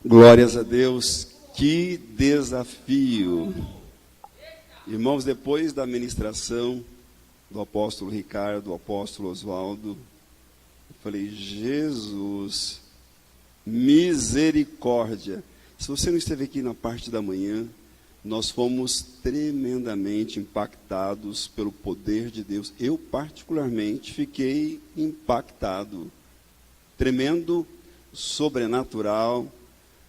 Glórias a Deus, que desafio! Irmãos, depois da ministração do apóstolo Ricardo, do apóstolo Oswaldo, eu falei, Jesus, misericórdia! Se você não esteve aqui na parte da manhã, nós fomos tremendamente impactados pelo poder de Deus. Eu, particularmente, fiquei impactado. Tremendo, sobrenatural,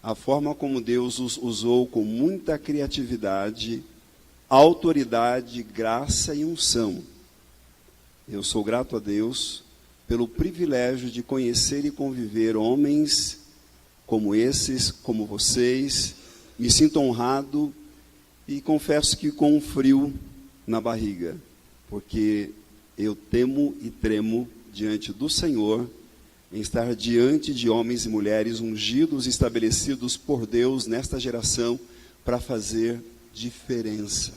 a forma como Deus os usou com muita criatividade, autoridade, graça e unção. Eu sou grato a Deus pelo privilégio de conhecer e conviver homens como esses, como vocês. Me sinto honrado e confesso que com um frio na barriga, porque eu temo e tremo diante do Senhor, em estar diante de homens e mulheres ungidos e estabelecidos por Deus nesta geração para fazer diferença.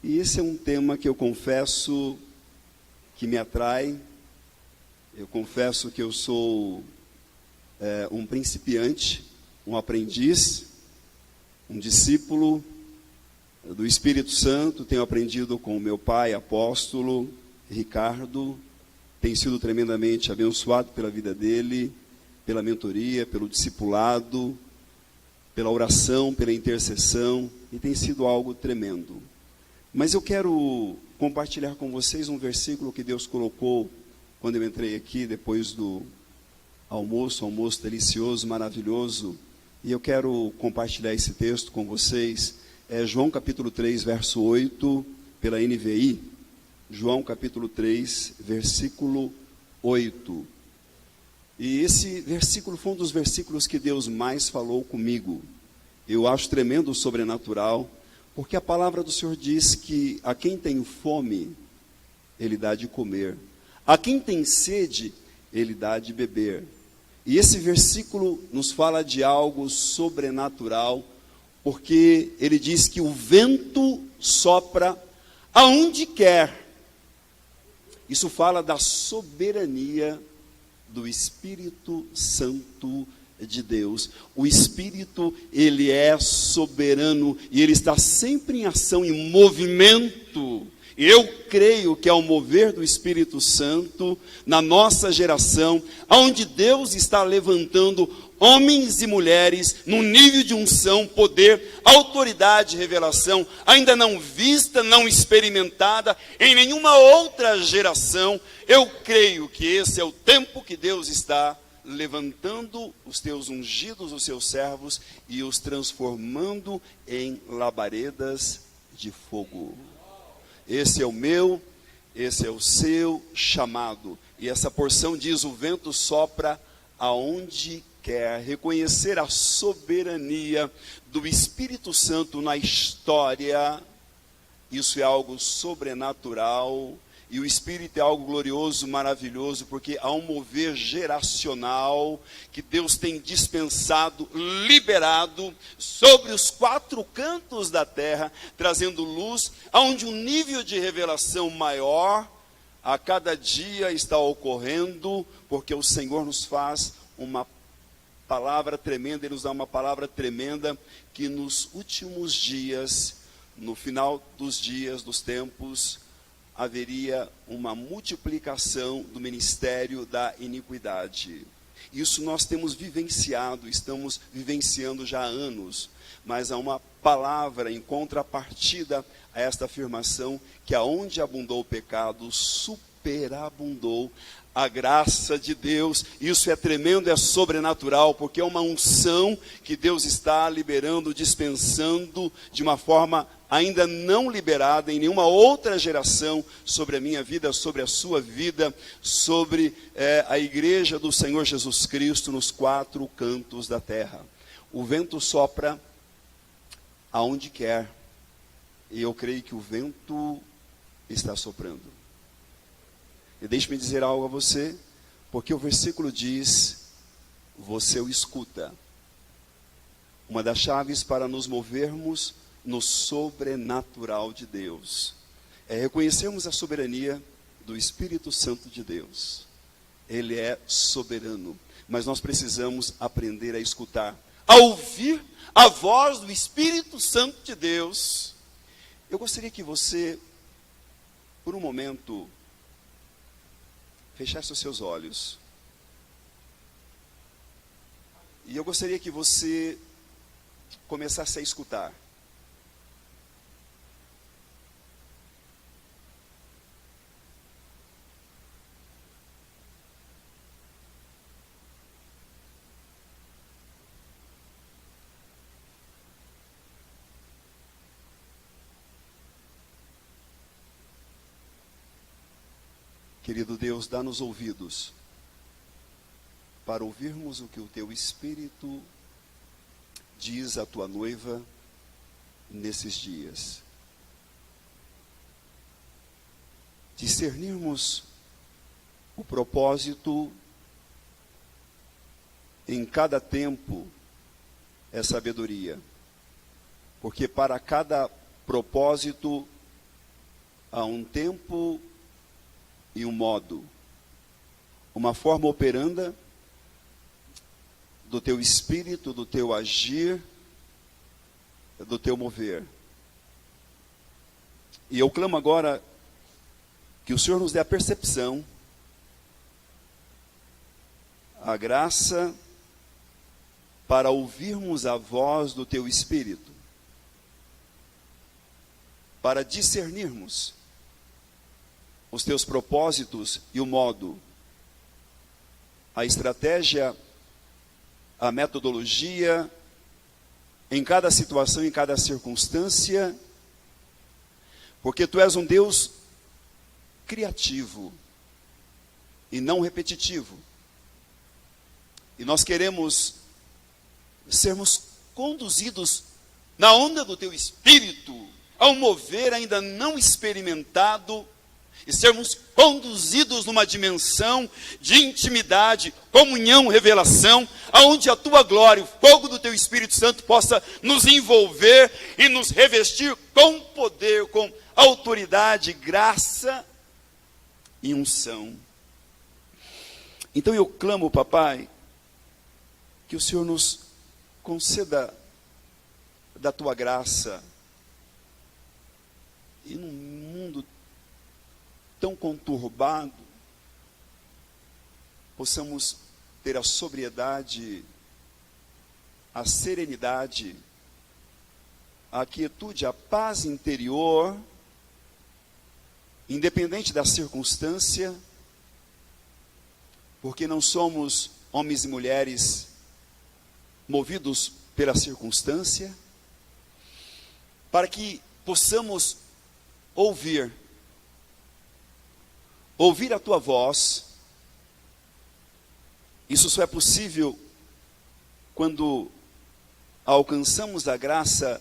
E esse é um tema que eu confesso que me atrai. Eu confesso que eu sou um principiante, um aprendiz, um discípulo do Espírito Santo. Tenho aprendido com o meu pai, apóstolo Ricardo. Tem sido tremendamente abençoado pela vida dele, pela mentoria, pelo discipulado, pela oração, pela intercessão, e tem sido algo tremendo. Mas eu quero compartilhar com vocês um versículo que Deus colocou quando eu entrei aqui, depois do almoço delicioso, maravilhoso, e eu quero compartilhar esse texto com vocês. É João capítulo 3, verso 8, pela NVI. João capítulo 3, versículo 8. E esse versículo foi um dos versículos que Deus mais falou comigo. Eu acho tremendo, sobrenatural, porque a palavra do Senhor diz que a quem tem fome, Ele dá de comer. A quem tem sede, Ele dá de beber. E esse versículo nos fala de algo sobrenatural, porque ele diz que o vento sopra aonde quer. Isso fala da soberania do Espírito Santo de Deus. O Espírito, ele é soberano e ele está sempre em ação, em movimento. Eu creio que é o mover do Espírito Santo na nossa geração, onde Deus está levantando homens e mulheres num nível de unção, poder, autoridade e revelação, ainda não vista, não experimentada em nenhuma outra geração. Eu creio que esse é o tempo que Deus está levantando os teus ungidos, os seus servos, e os transformando em labaredas de fogo. Esse é o meu, esse é o seu chamado. E essa porção diz, o vento sopra aonde quer. Reconhecer a soberania do Espírito Santo na história, isso é algo sobrenatural. E o Espírito é algo glorioso, maravilhoso, porque há um mover geracional que Deus tem dispensado, liberado sobre os quatro cantos da terra, trazendo luz, aonde um nível de revelação maior a cada dia está ocorrendo, porque o Senhor nos faz uma palavra tremenda, Ele nos dá uma palavra tremenda, que nos últimos dias, no final dos dias, dos tempos, haveria uma multiplicação do ministério da iniquidade. Isso nós temos vivenciado, estamos vivenciando já há anos, mas há uma palavra em contrapartida a esta afirmação, que aonde abundou o pecado, superabundou a graça de Deus. Isso é tremendo, é sobrenatural, porque é uma unção que Deus está liberando, dispensando de uma forma ainda não liberada em nenhuma outra geração, sobre a minha vida, sobre a sua vida, sobre a igreja do Senhor Jesus Cristo nos quatro cantos da terra. O vento sopra aonde quer, e eu creio que o vento está soprando. E deixe-me dizer algo a você, porque o versículo diz, você o escuta. Uma das chaves para nos movermos no sobrenatural de Deus é reconhecermos a soberania do Espírito Santo de Deus. Ele é soberano, mas nós precisamos aprender a escutar. a ouvir a voz do Espírito Santo de Deus, eu gostaria que você, por um momento, fechasse os seus olhos. E eu gostaria que você começasse a escutar. Querido Deus, dá-nos ouvidos para ouvirmos o que o Teu Espírito diz à Tua noiva nesses dias. Discernirmos o propósito em cada tempo é sabedoria, porque para cada propósito há um tempo e um modo, uma forma operanda do Teu Espírito, do Teu agir, do Teu mover. E eu clamo agora que o Senhor nos dê a percepção, a graça para ouvirmos a voz do Teu Espírito, para discernirmos os Teus propósitos e o modo, a estratégia, a metodologia, em cada situação, em cada circunstância, porque Tu és um Deus criativo e não repetitivo. E nós queremos sermos conduzidos na onda do Teu Espírito, ao mover ainda não experimentado, e sermos conduzidos numa dimensão de intimidade, comunhão, revelação, aonde a Tua glória, o fogo do Teu Espírito Santo possa nos envolver e nos revestir com poder, com autoridade, graça e unção. Então eu clamo, Papai, que o Senhor nos conceda da Tua graça, e num mundo tão conturbado, possamos ter a sobriedade, a serenidade, a quietude, a paz interior, independente da circunstância, porque não somos homens e mulheres movidos pela circunstância, para que possamos ouvir a Tua voz. Isso só é possível quando alcançamos a graça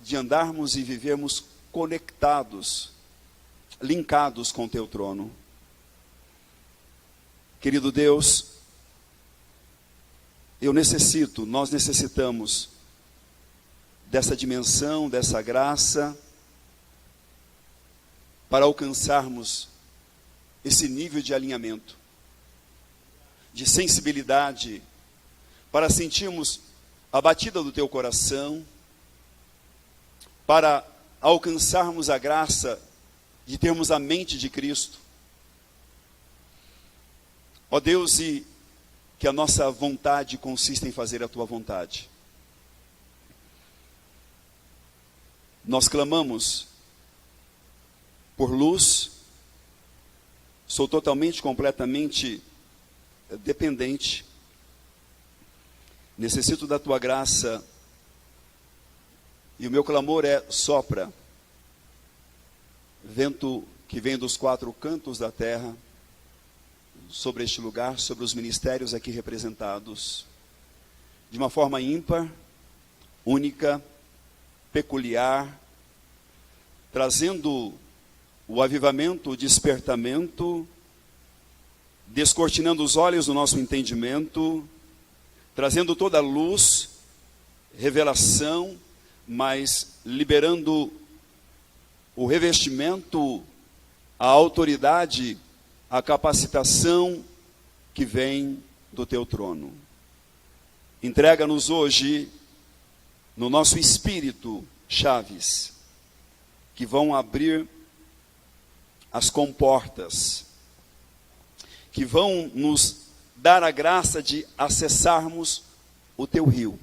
de andarmos e vivermos conectados, linkados com Teu trono. Querido Deus, nós necessitamos dessa dimensão, dessa graça, para alcançarmos esse nível de alinhamento, de sensibilidade, para sentirmos a batida do Teu coração, para alcançarmos a graça de termos a mente de Cristo. Ó Deus, e que a nossa vontade consista em fazer a Tua vontade. Nós clamamos por luz, sou totalmente, completamente dependente, necessito da Tua graça, e o meu clamor é: sopra, vento que vem dos quatro cantos da terra, sobre este lugar, sobre os ministérios aqui representados, de uma forma ímpar, única, peculiar, trazendo o avivamento, o despertamento, descortinando os olhos do nosso entendimento, trazendo toda a luz, revelação, mas liberando o revestimento, a autoridade, a capacitação que vem do Teu trono. entrega-nos hoje, no nosso espírito, chaves que vão abrir as comportas, que vão nos dar a graça de acessarmos o teu rio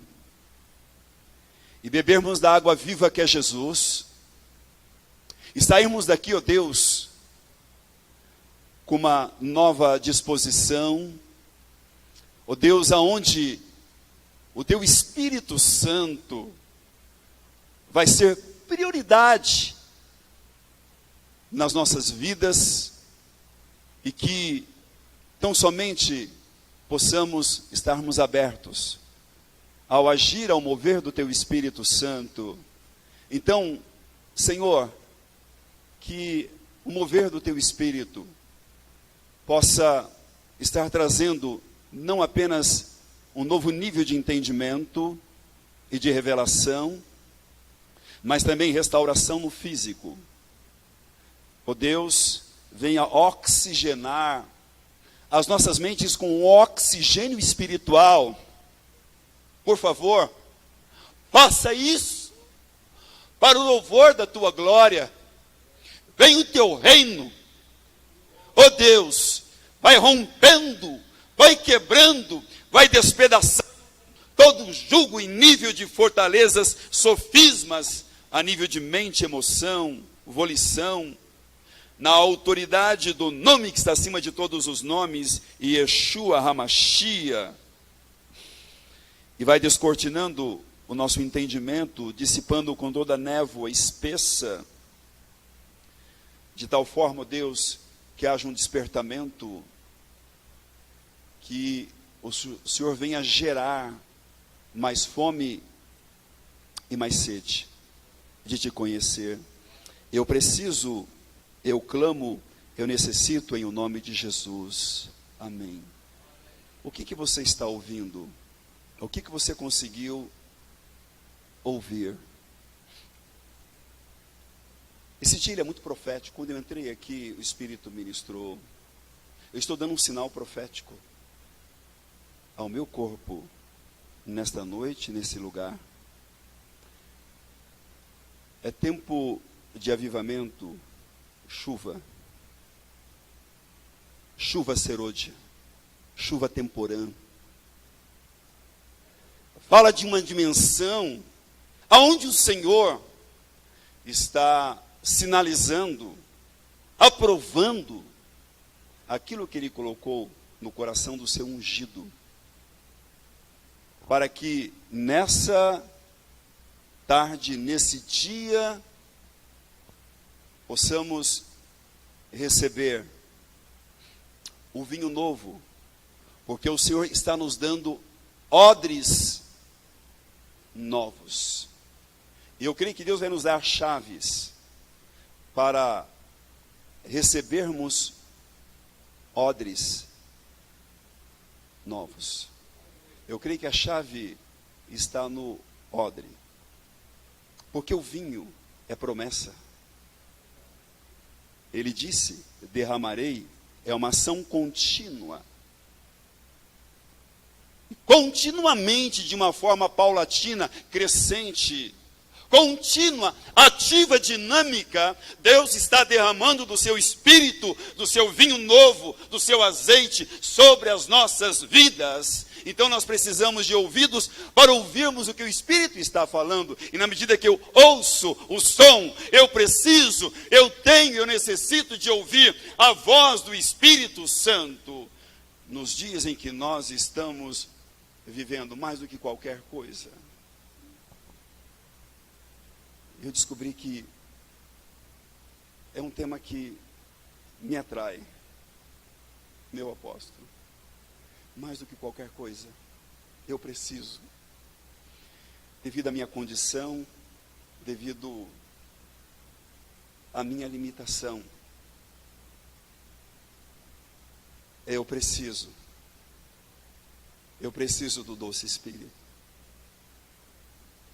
e bebermos da água viva que é Jesus, e sairmos daqui, ó Deus, com uma nova disposição, ó Deus, aonde o teu Espírito Santo vai ser prioridade nas nossas vidas, e que tão somente possamos estarmos abertos ao agir, ao mover do teu Espírito Santo. Então, Senhor, que o mover do teu Espírito possa estar trazendo não apenas um novo nível de entendimento e de revelação, mas também restauração no físico. Ó Deus, venha oxigenar as nossas mentes com oxigênio espiritual. Por favor, faça isso para o louvor da tua glória. Venha o teu reino, ó Deus, vai rompendo, vai quebrando, vai despedaçando todo jugo em nível de fortalezas, sofismas, a nível de mente, emoção, volição, na autoridade do nome que está acima de todos os nomes, Yeshua HaMashiach, e vai descortinando o nosso entendimento, dissipando com toda a névoa espessa, de tal forma, Deus, que haja um despertamento, que o Senhor venha gerar mais fome e mais sede de te conhecer. Eu preciso, eu clamo, eu necessito em o nome de Jesus. Amém. O que você está ouvindo? O que você conseguiu ouvir? Esse dia ele é muito profético. Quando eu entrei aqui, o Espírito ministrou. Eu estou dando um sinal profético ao meu corpo nesta noite, nesse lugar. É tempo de avivamento, chuva. Chuva serôdia, chuva temporã. Fala de uma dimensão aonde o Senhor está sinalizando, aprovando aquilo que Ele colocou no coração do seu ungido, para que nessa tarde, nesse dia, possamos receber o vinho novo, porque o Senhor está nos dando odres novos. E eu creio que Deus vai nos dar chaves para recebermos odres novos. Eu creio que a chave está no odre, porque o vinho é promessa. Ele disse, derramarei, é uma ação contínua. Continuamente, de uma forma paulatina, crescente, contínua, ativa, dinâmica, Deus está derramando do seu espírito, do seu vinho novo, do seu azeite sobre as nossas vidas. Então nós precisamos de ouvidos para ouvirmos o que o Espírito está falando. E na medida que eu ouço o som, eu preciso, eu tenho, eu necessito de ouvir a voz do Espírito Santo. Nos dias em que nós estamos vivendo, mais do que qualquer coisa, eu descobri que é um tema que me atrai, meu apóstolo. Mais do que qualquer coisa, eu preciso, devido à minha condição, devido à minha limitação, eu preciso do doce Espírito.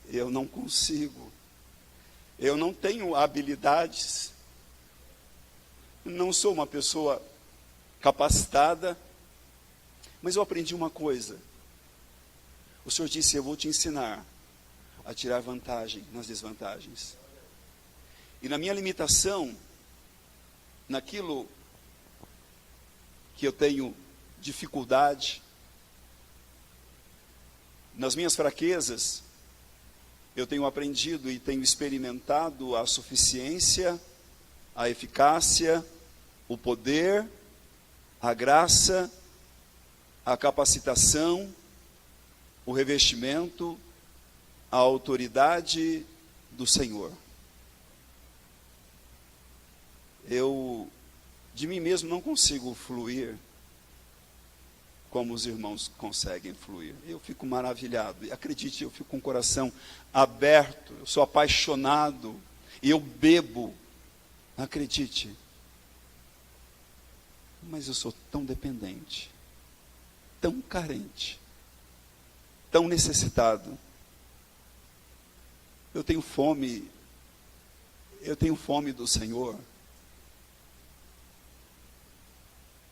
Eu não consigo, eu não tenho habilidades, não sou uma pessoa capacitada, mas eu aprendi uma coisa: O Senhor disse: eu vou te ensinar a tirar vantagem nas desvantagens. E na minha limitação, naquilo que eu tenho dificuldade, nas minhas fraquezas, eu tenho aprendido e tenho experimentado a suficiência, a eficácia, o poder, a graça, a capacitação, o revestimento, a autoridade do Senhor. Eu, de mim mesmo, não consigo fluir como os irmãos conseguem fluir. Eu fico maravilhado. E acredite, eu fico com o coração aberto. Eu sou apaixonado. E eu bebo. Acredite. Mas eu sou tão dependente. Tão carente. Tão necessitado. Eu tenho fome. Eu tenho fome do Senhor.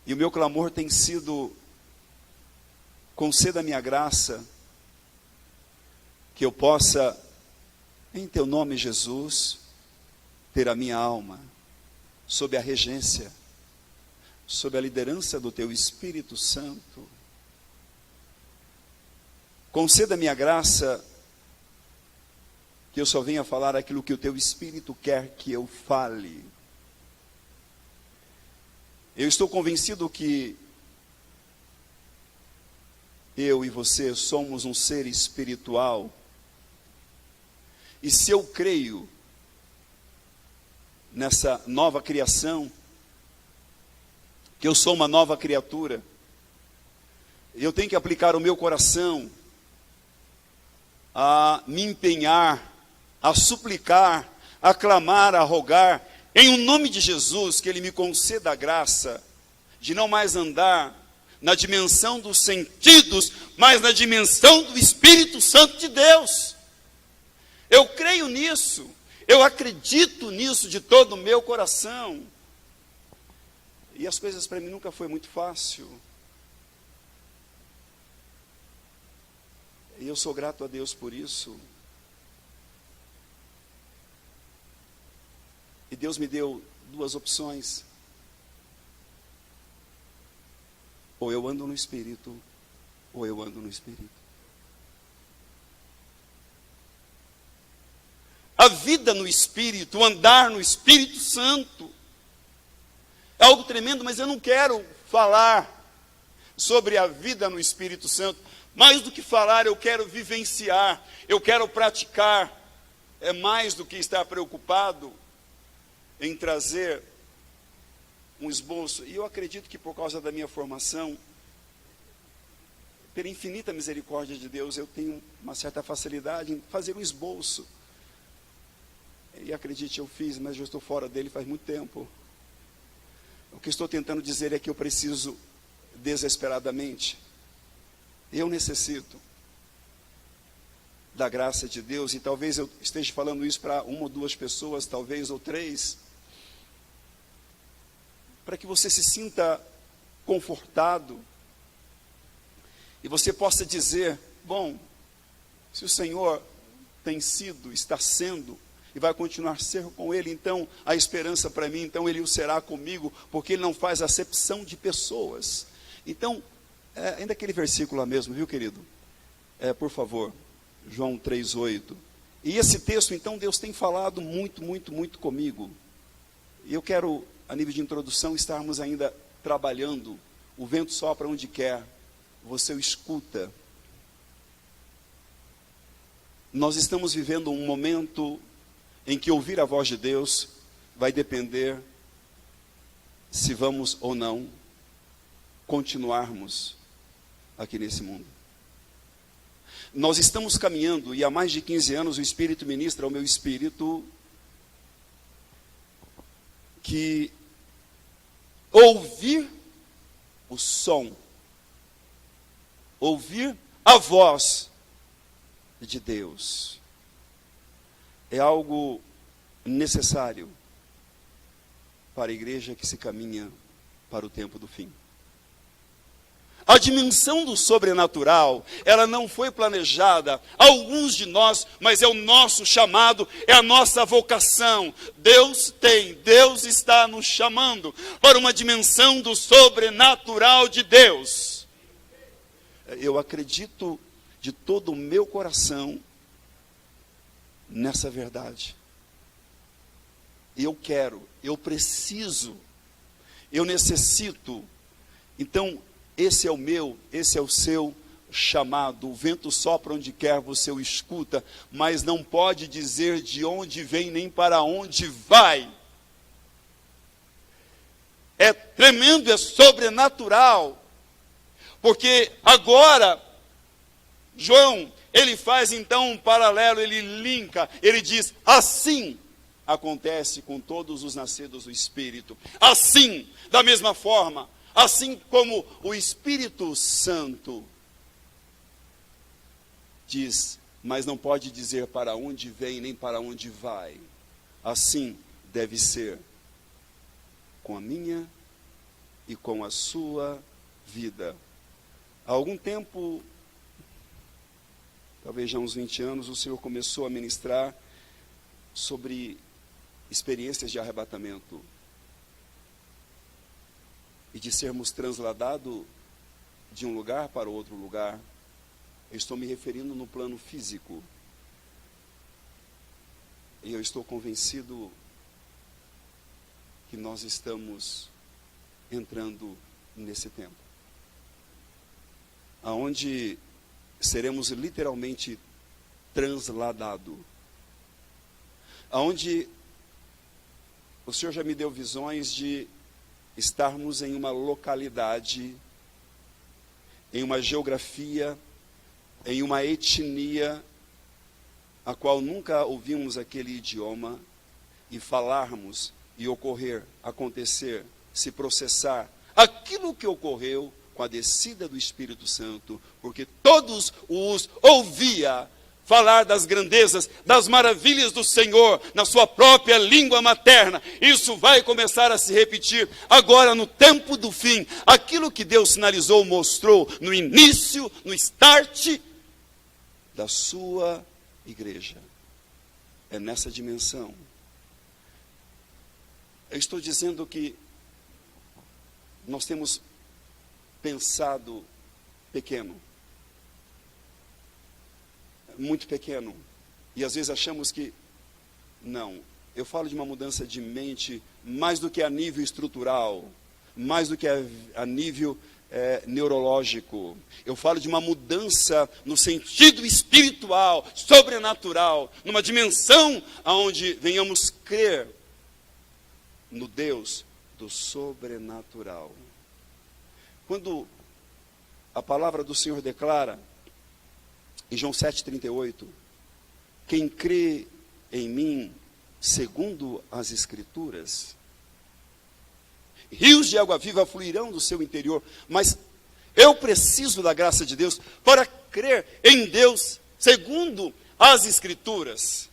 E o meu clamor tem sido: conceda a minha graça, que eu possa, em teu nome, Jesus, ter a minha alma sob a regência, sob a liderança do teu Espírito Santo. Conceda a minha graça, que eu só venha falar aquilo que o teu Espírito quer que eu fale. Eu estou convencido que eu e você somos um ser espiritual. E se eu creio nessa nova criação, que eu sou uma nova criatura, eu tenho que aplicar o meu coração a me empenhar, a suplicar, a clamar, a rogar, em o nome de Jesus, que Ele me conceda a graça de não mais andar na dimensão dos sentidos, mas na dimensão do Espírito Santo de Deus. Eu creio nisso, eu acredito nisso de todo o meu coração. E as coisas para mim nunca foi muito fácil. E eu sou grato a Deus por isso. E Deus me deu duas opções. Ou eu ando no Espírito, ou eu ando no Espírito. A vida no Espírito, o andar no Espírito Santo, é algo tremendo, mas eu não quero falar sobre a vida no Espírito Santo. Mais do que falar, eu quero vivenciar, eu quero praticar. É mais do que estar preocupado em trazer um esboço. E eu acredito que por causa da minha formação, pela infinita misericórdia de Deus, eu tenho uma certa facilidade em fazer um esboço. E acredite, eu fiz, mas eu estou fora dele faz muito tempo. O que estou tentando dizer é que eu preciso desesperadamente. Eu necessito da graça de Deus, e talvez eu esteja falando isso para uma ou duas pessoas, talvez, ou três, para que você se sinta confortado, e você possa dizer: bom, se o Senhor tem sido, está sendo, e vai continuar a ser com Ele, então a esperança para mim, então Ele o será comigo, porque Ele não faz acepção de pessoas. Então, ainda aquele versículo lá mesmo, viu, querido? Por favor, João 3,8. E esse texto, então, Deus tem falado muito comigo. E eu quero, a nível de introdução, estarmos ainda trabalhando. O vento sopra onde quer, você o escuta. Nós estamos vivendo um momento em que ouvir a voz de Deus vai depender se vamos ou não continuarmos aqui nesse mundo. Nós estamos caminhando, e há mais de 15 anos o Espírito ministra ao meu espírito que ouvir o som, ouvir a voz de Deus é algo necessário para a igreja que se caminha para o tempo do fim. A dimensão do sobrenatural, ela não foi planejada a alguns de nós, mas é o nosso chamado, é a nossa vocação. Deus está nos chamando para uma dimensão do sobrenatural de Deus. Eu acredito de todo o meu coração nessa verdade. Eu quero, eu preciso, eu necessito. Então, esse é o meu, esse é o seu chamado. O vento sopra onde quer, você o escuta, mas não pode dizer de onde vem nem para onde vai. É tremendo, é sobrenatural. Porque agora, João, ele faz então um paralelo, ele linka, ele diz, assim acontece com todos os nascidos do Espírito. Assim, da mesma forma, assim como o Espírito Santo diz, mas não pode dizer para onde vem nem para onde vai. Assim deve ser com a minha e com a sua vida. Há algum tempo, talvez já uns 20 anos, o Senhor começou a ministrar sobre experiências de arrebatamento. E de sermos transladados de um lugar para outro lugar. Eu estou me referindo no plano físico. E eu estou convencido que nós estamos entrando nesse tempo, aonde seremos literalmente transladados, aonde o Senhor já me deu visões de estarmos em uma localidade, em uma geografia, em uma etnia, a qual nunca ouvimos aquele idioma, e falarmos, e ocorrer, acontecer, se processar, aquilo que ocorreu com a descida do Espírito Santo, porque todos os ouvia falar das grandezas, das maravilhas do Senhor, na sua própria língua materna. Isso vai começar a se repetir agora no tempo do fim. Aquilo que Deus sinalizou, mostrou no início, no start da sua igreja. É nessa dimensão. Eu estou dizendo que nós temos pensado pequeno. Muito pequeno, e às vezes achamos que não. Eu falo de uma mudança de mente mais do que a nível estrutural, mais do que a nível neurológico. Eu falo de uma mudança no sentido espiritual, sobrenatural, numa dimensão aonde venhamos crer no Deus do sobrenatural. Quando a palavra do Senhor declara em João 7,38, quem crê em mim, segundo as Escrituras, rios de água viva fluirão do seu interior. Mas eu preciso da graça de Deus para crer em Deus, segundo as Escrituras.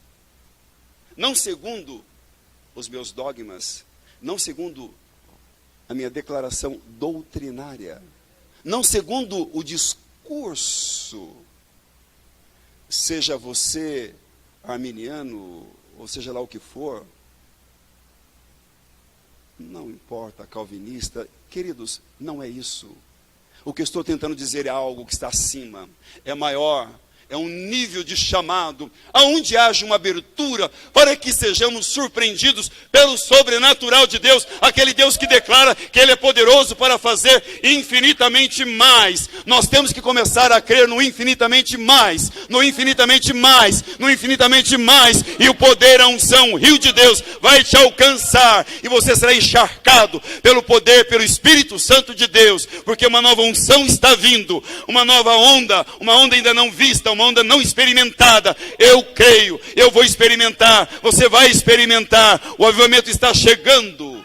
Não segundo os meus dogmas, não segundo a minha declaração doutrinária, não segundo o discurso. Seja você arminiano, ou seja lá o que for, não importa, calvinista, queridos, não é isso. O que eu estou tentando dizer é algo que está acima, é maior, é um nível de chamado, aonde haja uma abertura para que sejamos surpreendidos pelo sobrenatural de Deus, aquele Deus que declara que Ele é poderoso para fazer infinitamente mais. Nós temos que começar a crer no infinitamente mais, no infinitamente mais, no infinitamente mais, e o poder, a unção, o rio de Deus vai te alcançar, e você será encharcado pelo poder, pelo Espírito Santo de Deus, porque uma nova unção está vindo, uma nova onda, uma onda ainda não vista, uma onda não experimentada. Eu creio, eu vou experimentar, você vai experimentar. O avivamento está chegando.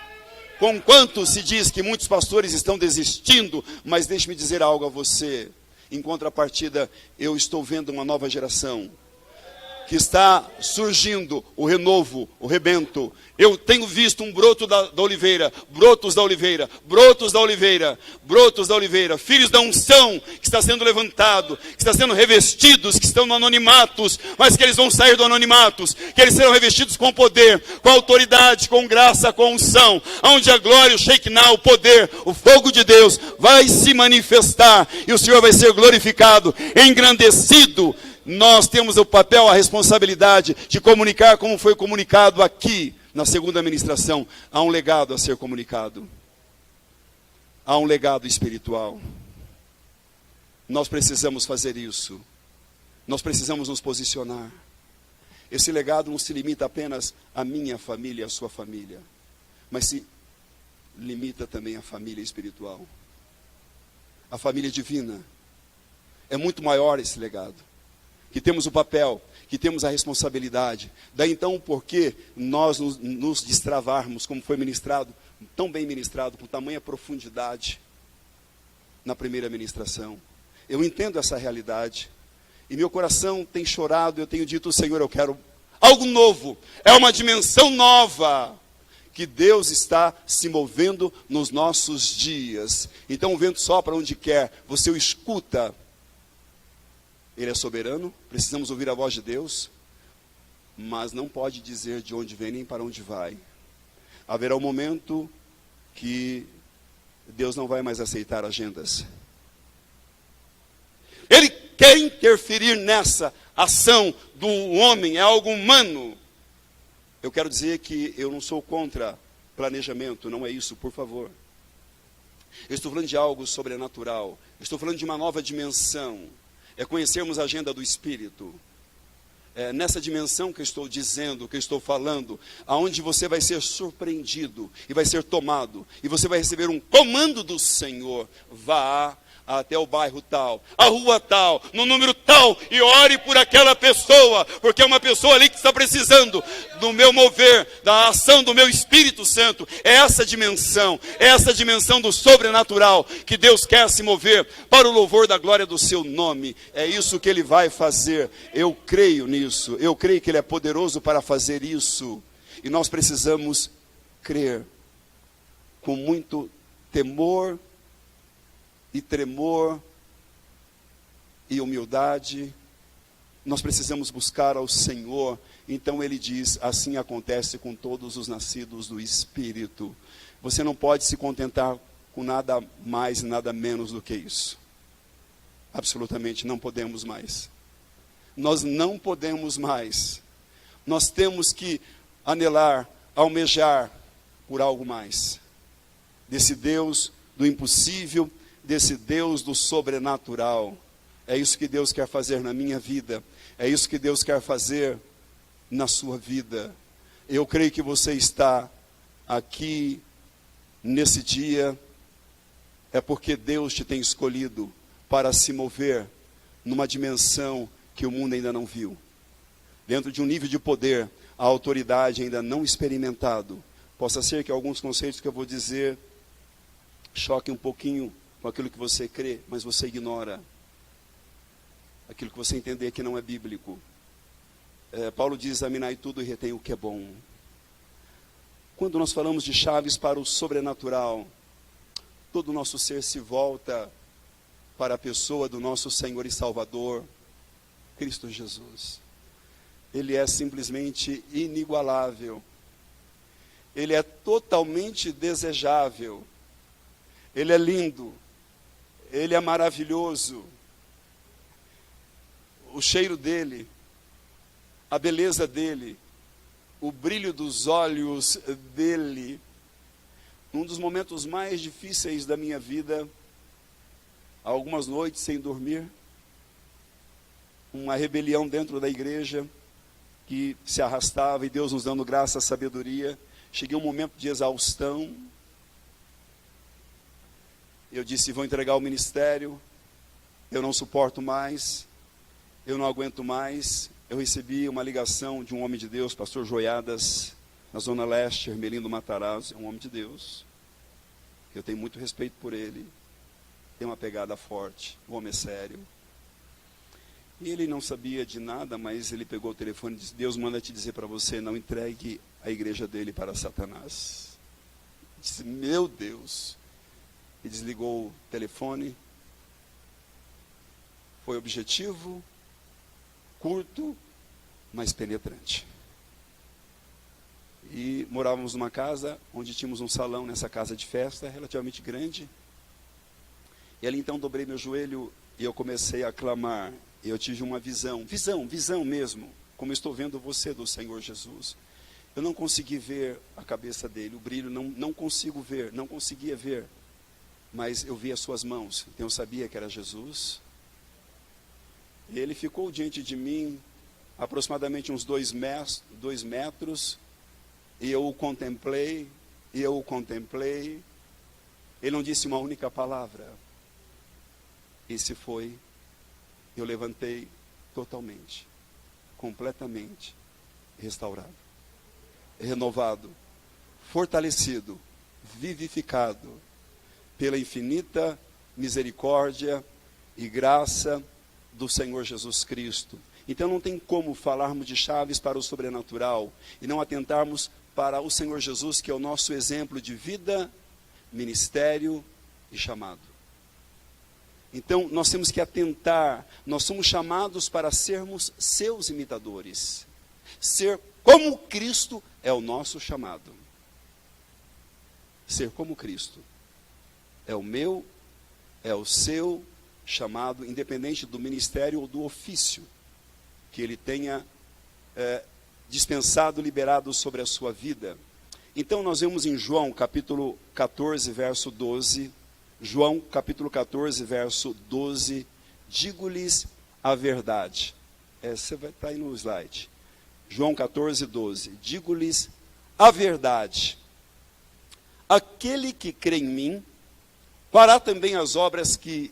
Conquanto se diz que muitos pastores estão desistindo, mas deixe-me dizer algo a você. Em contrapartida, eu estou vendo uma nova geração que está surgindo o renovo, o rebento. Eu tenho visto um broto da oliveira, brotos da oliveira, brotos da oliveira, brotos da oliveira, filhos da unção que está sendo levantado, que está sendo revestidos, que estão no anonimatos, mas que eles vão sair do anonimatos, que eles serão revestidos com poder, com autoridade, com graça, com unção, onde a glória, o Shekinah, o poder, o fogo de Deus vai se manifestar e o Senhor vai ser glorificado, engrandecido. Nós temos o papel, a responsabilidade de comunicar como foi comunicado aqui na segunda ministração. Há um legado a ser comunicado. Há um legado espiritual. Nós precisamos fazer isso. Nós precisamos nos posicionar. Esse legado não se limita apenas à minha família e à sua família, mas se limita também à família espiritual. A família divina. É muito maior esse legado. Que temos o papel, que temos a responsabilidade. Daí então o porquê nós nos destravarmos, como foi ministrado, tão bem ministrado, com tamanha profundidade, na primeira ministração. Eu entendo essa realidade, e meu coração tem chorado, eu tenho dito, Senhor, eu quero algo novo, é uma dimensão nova, que Deus está se movendo nos nossos dias. Então o vento sopra onde quer, você o escuta. Ele é soberano, precisamos ouvir a voz de Deus, mas não pode dizer de onde vem nem para onde vai. Haverá um momento que Deus não vai mais aceitar agendas. Ele quer interferir nessa ação do homem, é algo humano. Eu quero dizer que eu não sou contra planejamento, não é isso, por favor. Eu estou falando de algo sobrenatural, eu estou falando de uma nova dimensão. É conhecermos a agenda do Espírito. É nessa dimensão que eu estou dizendo, que eu estou falando, aonde você vai ser surpreendido e vai ser tomado, e você vai receber um comando do Senhor. Vá até o bairro tal, a rua tal, no número tal, e ore por aquela pessoa, porque é uma pessoa ali que está precisando do meu mover, da ação do meu Espírito Santo. É essa dimensão do sobrenatural que Deus quer se mover para o louvor da glória do seu nome. É isso que Ele vai fazer. Eu creio nisso, eu creio que Ele é poderoso para fazer isso, e nós precisamos crer com muito temor e tremor e humildade. Nós precisamos buscar ao Senhor. Então ele diz, assim acontece com todos os nascidos do Espírito. Você não pode se contentar com nada mais e nada menos do que isso. Absolutamente não podemos mais. Nós não podemos mais. Nós temos que anelar, almejar por algo mais. Desse Deus do impossível, desse Deus do sobrenatural. É isso que Deus quer fazer na minha vida. É isso que Deus quer fazer na sua vida. Eu creio que você está aqui nesse dia, é porque Deus te tem escolhido para se mover numa dimensão que o mundo ainda não viu. Dentro de um nível de poder, a autoridade ainda não experimentado. Possa ser que alguns conceitos que eu vou dizer choquem um pouquinho com aquilo que você crê, mas você ignora aquilo que você entender que não é bíblico. Paulo diz, examinai tudo e retém o que é bom. Quando nós falamos de chaves para o sobrenatural, todo o nosso ser se volta para a pessoa do nosso Senhor e Salvador, Cristo Jesus. Ele é simplesmente inigualável. Ele é totalmente desejável. Ele é lindo. Ele é maravilhoso. O cheiro dele, a beleza dele, o brilho dos olhos dele. Um dos momentos mais difíceis da minha vida, algumas noites sem dormir, uma rebelião dentro da igreja que se arrastava, e Deus nos dando graça, sabedoria. Cheguei a um momento de exaustão. Eu disse, vou entregar o ministério, eu não suporto mais, eu não aguento mais. Eu recebi uma ligação de um homem de Deus, pastor Joiadas, na Zona Leste, Hermelindo Matarazzo. É um homem de Deus, eu tenho muito respeito por ele, tem uma pegada forte, o homem é sério. E ele não sabia de nada, mas ele pegou o telefone e disse: Deus manda te dizer para você, não entregue a igreja dele para Satanás. Disse: meu Deus. E desligou o telefone. Foi objetivo, curto, mas penetrante. E morávamos numa casa onde tínhamos um salão nessa casa de festa, relativamente grande. E ali então dobrei meu joelho e eu comecei a clamar. E eu tive uma visão mesmo, como estou vendo você, do Senhor Jesus. Eu não consegui ver a cabeça dele, o brilho, não consigo ver, não conseguia ver. Mas eu vi as suas mãos, então eu sabia que era Jesus. E ele ficou diante de mim, aproximadamente uns 2 metros, e eu o contemplei, Ele não disse uma única palavra. E se foi, eu levantei totalmente, completamente restaurado, renovado, fortalecido, vivificado pela infinita misericórdia e graça do Senhor Jesus Cristo. Então não tem como falarmos de chaves para o sobrenatural e não atentarmos para o Senhor Jesus, que é o nosso exemplo de vida, ministério e chamado. Então nós temos que atentar, nós somos chamados para sermos seus imitadores. Ser como Cristo é o nosso chamado. Ser como Cristo é o meu, é o seu chamado, independente do ministério ou do ofício que ele tenha dispensado, liberado sobre a sua vida. Então nós vemos em João capítulo 14, verso 12, João capítulo 14, verso 12, digo-lhes a verdade. Você vai estar aí no slide. João 14, 12, digo-lhes a verdade. Aquele que crê em mim, fará também as obras que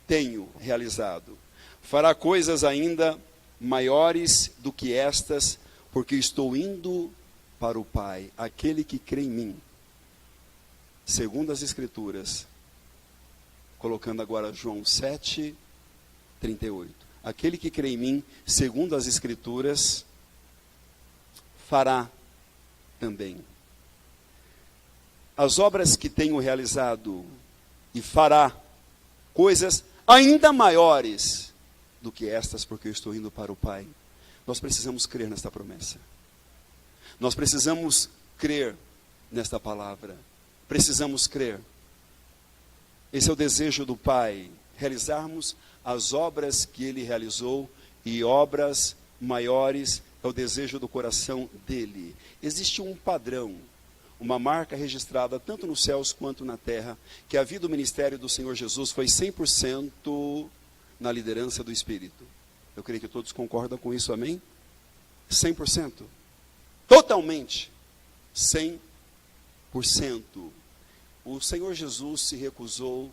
tenho realizado. Fará coisas ainda maiores do que estas, porque estou indo para o Pai. Aquele que crê em mim, segundo as Escrituras, colocando agora João 7, 38. Aquele que crê em mim, segundo as Escrituras, fará também as obras que tenho realizado, e fará coisas ainda maiores do que estas, porque eu estou indo para o Pai. Nós precisamos crer nesta promessa. Nós precisamos crer nesta palavra. Precisamos crer. Esse é o desejo do Pai, realizarmos as obras que Ele realizou, e obras maiores é o desejo do coração dEle. Existe um padrão, uma marca registrada tanto nos céus quanto na terra, que a vida do ministério do Senhor Jesus foi 100% na liderança do Espírito. Eu creio que todos concordam com isso, amém? 100%. Totalmente. 100%. O Senhor Jesus se recusou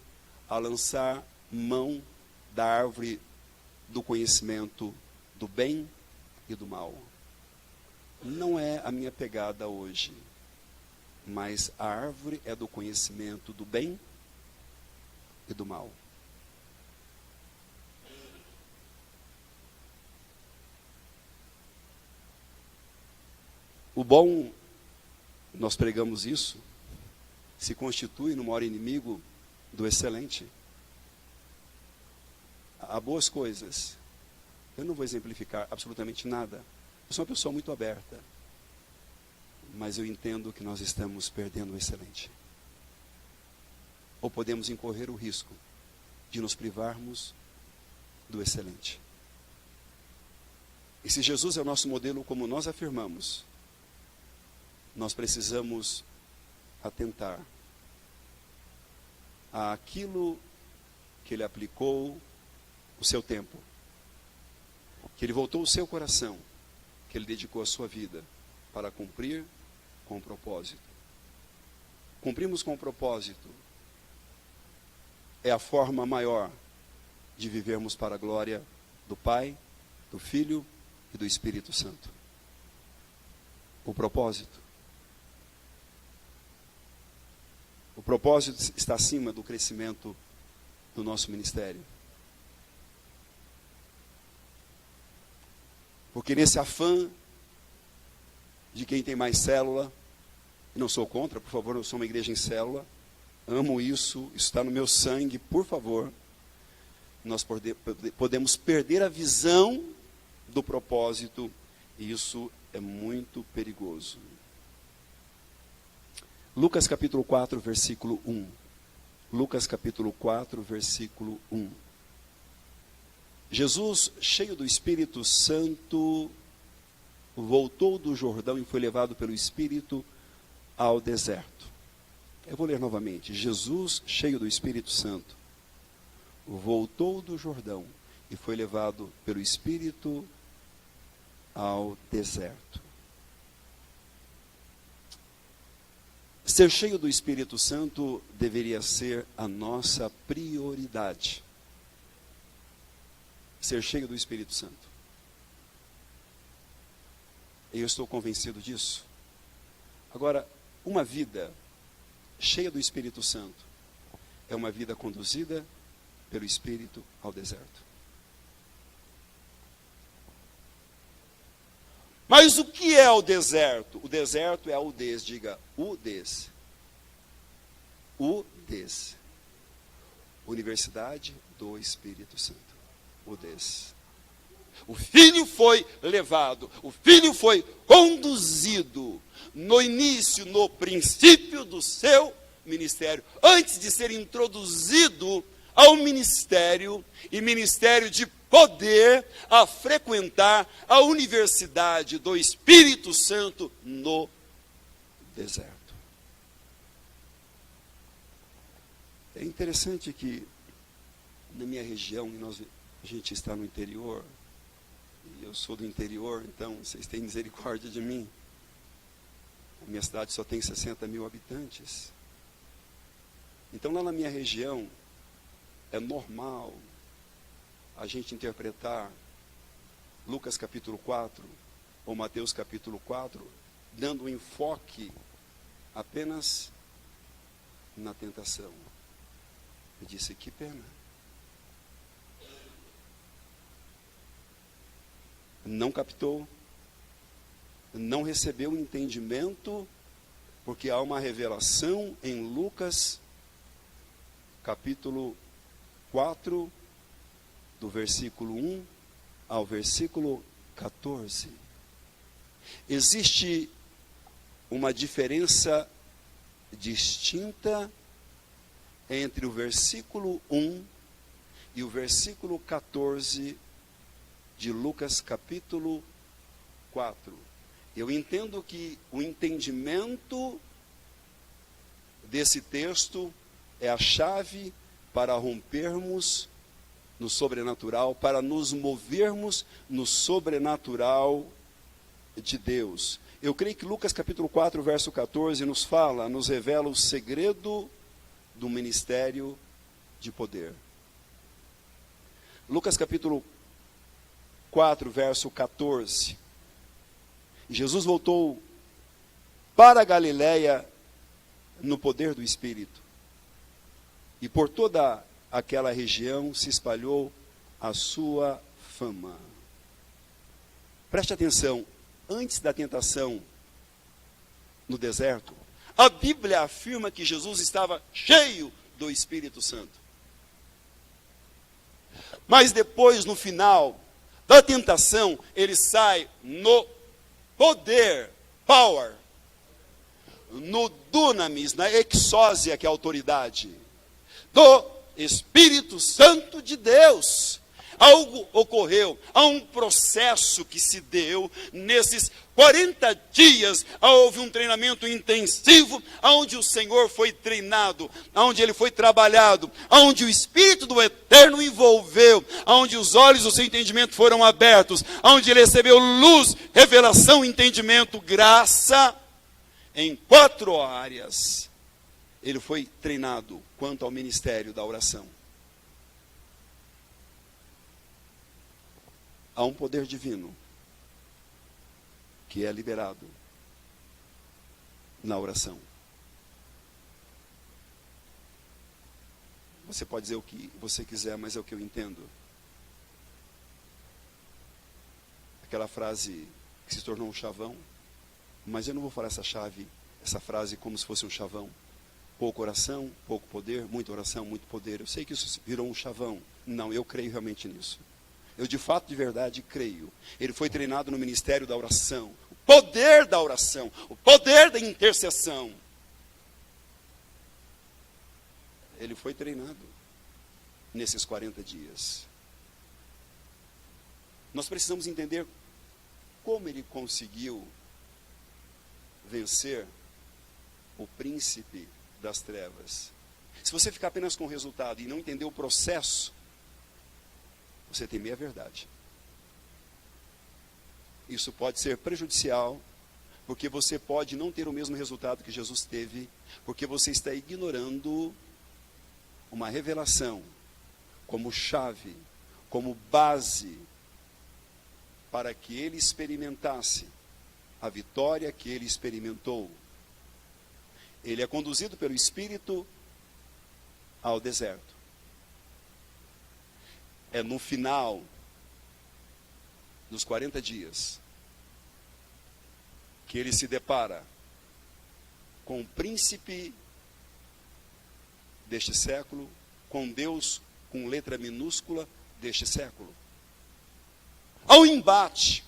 a lançar mão da árvore do conhecimento do bem e do mal. Não é a minha pegada hoje. Mas a árvore é do conhecimento do bem e do mal. O bom, nós pregamos isso, se constitui no maior inimigo do excelente. Há boas coisas. Eu não vou exemplificar absolutamente nada. Eu sou uma pessoa muito aberta. Mas eu entendo que nós estamos perdendo o excelente. Ou podemos incorrer o risco de nos privarmos do excelente. E se Jesus é o nosso modelo, como nós afirmamos, nós precisamos atentar àquilo que Ele aplicou o seu tempo, que Ele voltou o seu coração, que Ele dedicou a sua vida para cumprir com o propósito. Cumprimos com o propósito é a forma maior de vivermos para a glória do Pai, do Filho e do Espírito Santo. O propósito. O propósito está acima do crescimento do nosso ministério. Porque nesse afã de quem tem mais célula, e não sou contra, por favor, eu sou uma igreja em célula, amo isso está no meu sangue, por favor, nós podemos perder a visão do propósito, e isso é muito perigoso. Lucas capítulo 4, versículo 1. Lucas capítulo 4, versículo 1. Jesus, cheio do Espírito Santo, voltou do Jordão e foi levado pelo Espírito ao deserto. Eu vou ler novamente. Jesus, cheio do Espírito Santo, voltou do Jordão e foi levado pelo Espírito ao deserto. Ser cheio do Espírito Santo deveria ser a nossa prioridade. Ser cheio do Espírito Santo. Eu estou convencido disso. Agora, uma vida cheia do Espírito Santo é uma vida conduzida pelo Espírito ao deserto. Mas o que é o deserto? O deserto é a udez, diga, udez. Udez. Universidade do Espírito Santo. Udez. O filho foi levado, o filho foi conduzido no início, no princípio do seu ministério, antes de ser introduzido ao ministério, e ministério de poder, a frequentar a universidade do Espírito Santo no deserto. É interessante que na minha região, a gente está no interior, e eu sou do interior, então vocês têm misericórdia de mim. A minha cidade só tem 60 mil habitantes. Então lá na minha região, é normal a gente interpretar Lucas capítulo 4 ou Mateus capítulo 4, dando um enfoque apenas na tentação. Eu disse, que pena. Não captou, não recebeu o entendimento, porque há uma revelação em Lucas capítulo 4, do versículo 1 ao versículo 14. Existe uma diferença distinta entre o versículo 1 e o versículo 14 de Lucas capítulo 4. Eu entendo que o entendimento desse texto é a chave para rompermos no sobrenatural, para nos movermos no sobrenatural de Deus. Eu creio que Lucas capítulo 4, verso 14 nos revela o segredo do ministério de poder. Lucas capítulo 4, verso 14. Jesus voltou para a Galiléia no poder do Espírito. E por toda aquela região se espalhou a sua fama. Preste atenção, antes da tentação no deserto, a Bíblia afirma que Jesus estava cheio do Espírito Santo. Mas depois, no final da tentação, ele sai no poder, power, no dunamis, na exósia, que é a autoridade do Espírito Santo de Deus. Algo ocorreu, há um processo que se deu nesses 40 dias, houve um treinamento intensivo, onde o Senhor foi treinado, onde ele foi trabalhado, onde o Espírito do Eterno envolveu, onde os olhos do seu entendimento foram abertos, onde ele recebeu luz, revelação, entendimento, graça, em 4 áreas. Ele foi treinado quanto ao ministério da oração. Há um poder divino que é liberado na oração. Você pode dizer o que você quiser, mas é o que eu entendo. aquela frase que se tornou um chavão, mas eu não vou falar essa frase como se fosse um chavão. Pouco oração, pouco poder, muita oração, muito poder. Eu sei que isso virou um chavão. Não, eu creio realmente nisso. Eu de fato, de verdade, creio. Ele foi treinado no ministério da oração. O poder da oração, o poder da intercessão. Ele foi treinado nesses 40 dias. Nós precisamos entender como ele conseguiu vencer o príncipe das trevas. Se você ficar apenas com o resultado e não entender o processo, você tem meia verdade. Isso pode ser prejudicial, porque você pode não ter o mesmo resultado que Jesus teve, porque você está ignorando uma revelação como chave, como base, para que ele experimentasse a vitória que ele experimentou. Ele é conduzido pelo Espírito ao deserto. É no final dos 40 dias que ele se depara com o príncipe deste século, com Deus com letra minúscula deste século. Há um embate,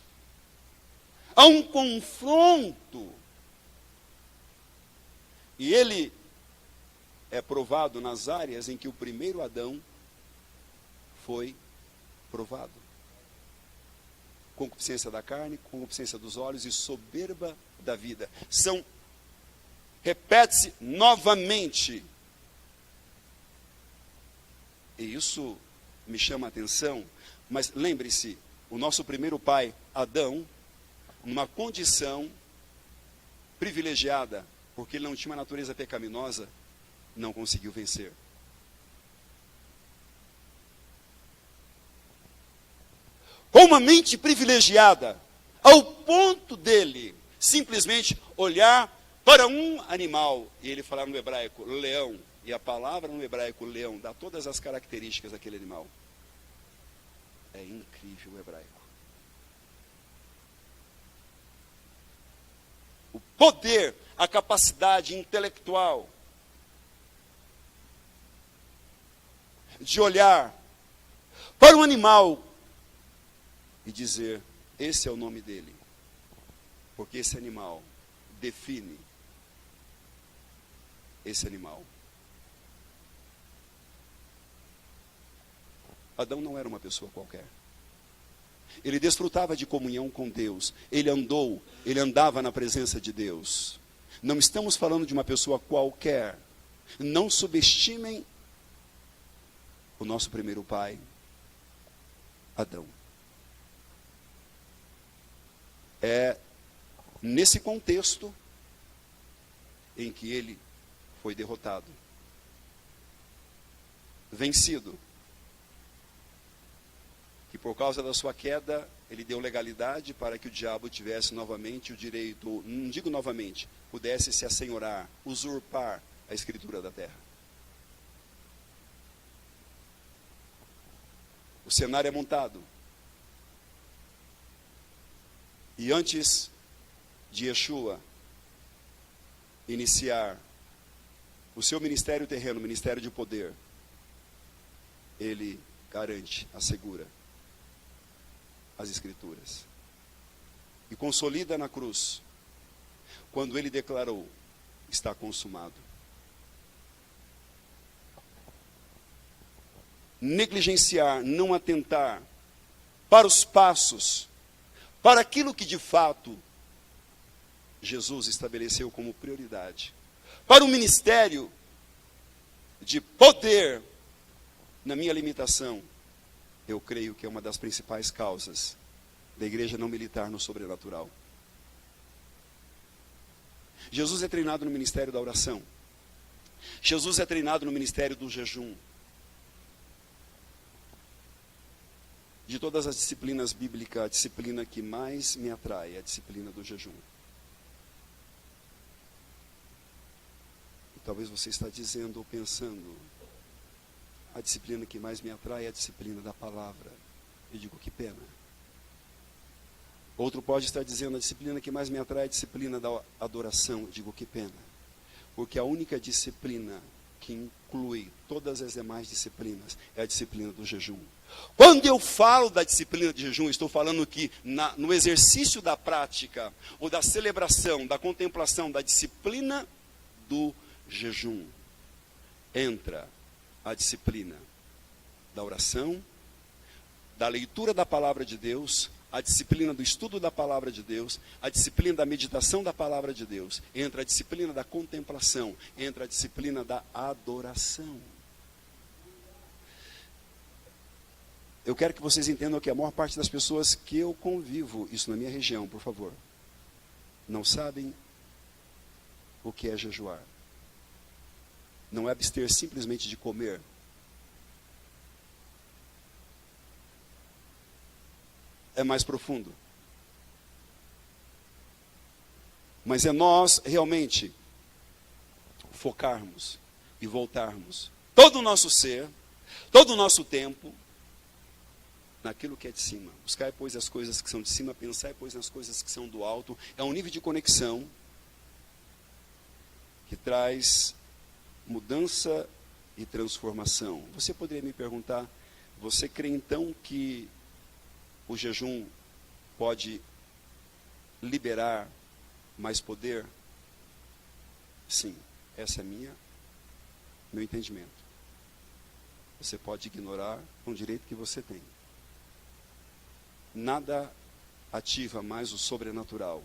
há um confronto, e ele é provado nas áreas em que o primeiro Adão foi provado. Concupiscência da carne, concupiscência dos olhos e soberba da vida. Repete-se novamente. E isso me chama a atenção, mas lembre-se, o nosso primeiro pai, Adão, numa condição privilegiada, porque ele não tinha uma natureza pecaminosa, não conseguiu vencer. Com uma mente privilegiada, ao ponto dele simplesmente olhar para um animal, e ele falar no hebraico, leão, e a palavra no hebraico, leão, dá todas as características daquele animal. É incrível o hebraico. O poder, a capacidade intelectual de olhar para um animal e dizer, esse é o nome dele, porque esse animal define esse animal. Adão não era uma pessoa qualquer. Ele desfrutava de comunhão com Deus. Ele andava na presença de Deus. Não estamos falando de uma pessoa qualquer. Não subestimem o nosso primeiro pai, Adão. É nesse contexto em que ele foi derrotado, vencido, que por causa da sua queda, ele deu legalidade para que o diabo tivesse novamente o direito, não digo novamente, pudesse se assenhorar, usurpar a escritura da terra. O cenário é montado. E antes de Yeshua iniciar o seu ministério terreno, o ministério de poder, ele garante, assegura as Escrituras. E consolida na cruz, quando ele declarou, está consumado. Negligenciar, não atentar para os passos, para aquilo que de fato Jesus estabeleceu como prioridade, para o ministério de poder, na minha limitação, eu creio que é uma das principais causas da igreja não militar no sobrenatural. Jesus é treinado no ministério da oração. Jesus é treinado no ministério do jejum. De todas as disciplinas bíblicas, a disciplina que mais me atrai é a disciplina do jejum. E talvez você está dizendo ou pensando, a disciplina que mais me atrai é a disciplina da palavra. Eu digo, que pena. Outro pode estar dizendo, a disciplina que mais me atrai é a disciplina da adoração. Eu digo, que pena. Porque a única disciplina que inclui todas as demais disciplinas é a disciplina do jejum. Quando eu falo da disciplina de jejum, estou falando que no exercício da prática, ou da celebração, da contemplação, da disciplina do jejum, entra a disciplina da oração, da leitura da palavra de Deus, a disciplina do estudo da palavra de Deus, a disciplina da meditação da palavra de Deus, entra a disciplina da contemplação, entra a disciplina da adoração. Eu quero que vocês entendam que a maior parte das pessoas que eu convivo, isso na minha região, por favor, não sabem o que é jejuar. Não é abster simplesmente de comer. É mais profundo. Mas é nós realmente focarmos e voltarmos todo o nosso ser, todo o nosso tempo, naquilo que é de cima. Buscar, pois, as coisas que são de cima, pensar, pois, nas coisas que são do alto. É um nível de conexão que traz mudança e transformação. Você poderia me perguntar, você crê então que o jejum pode liberar mais poder? Sim, essa é meu entendimento. Você pode ignorar um direito que você tem. Nada ativa mais o sobrenatural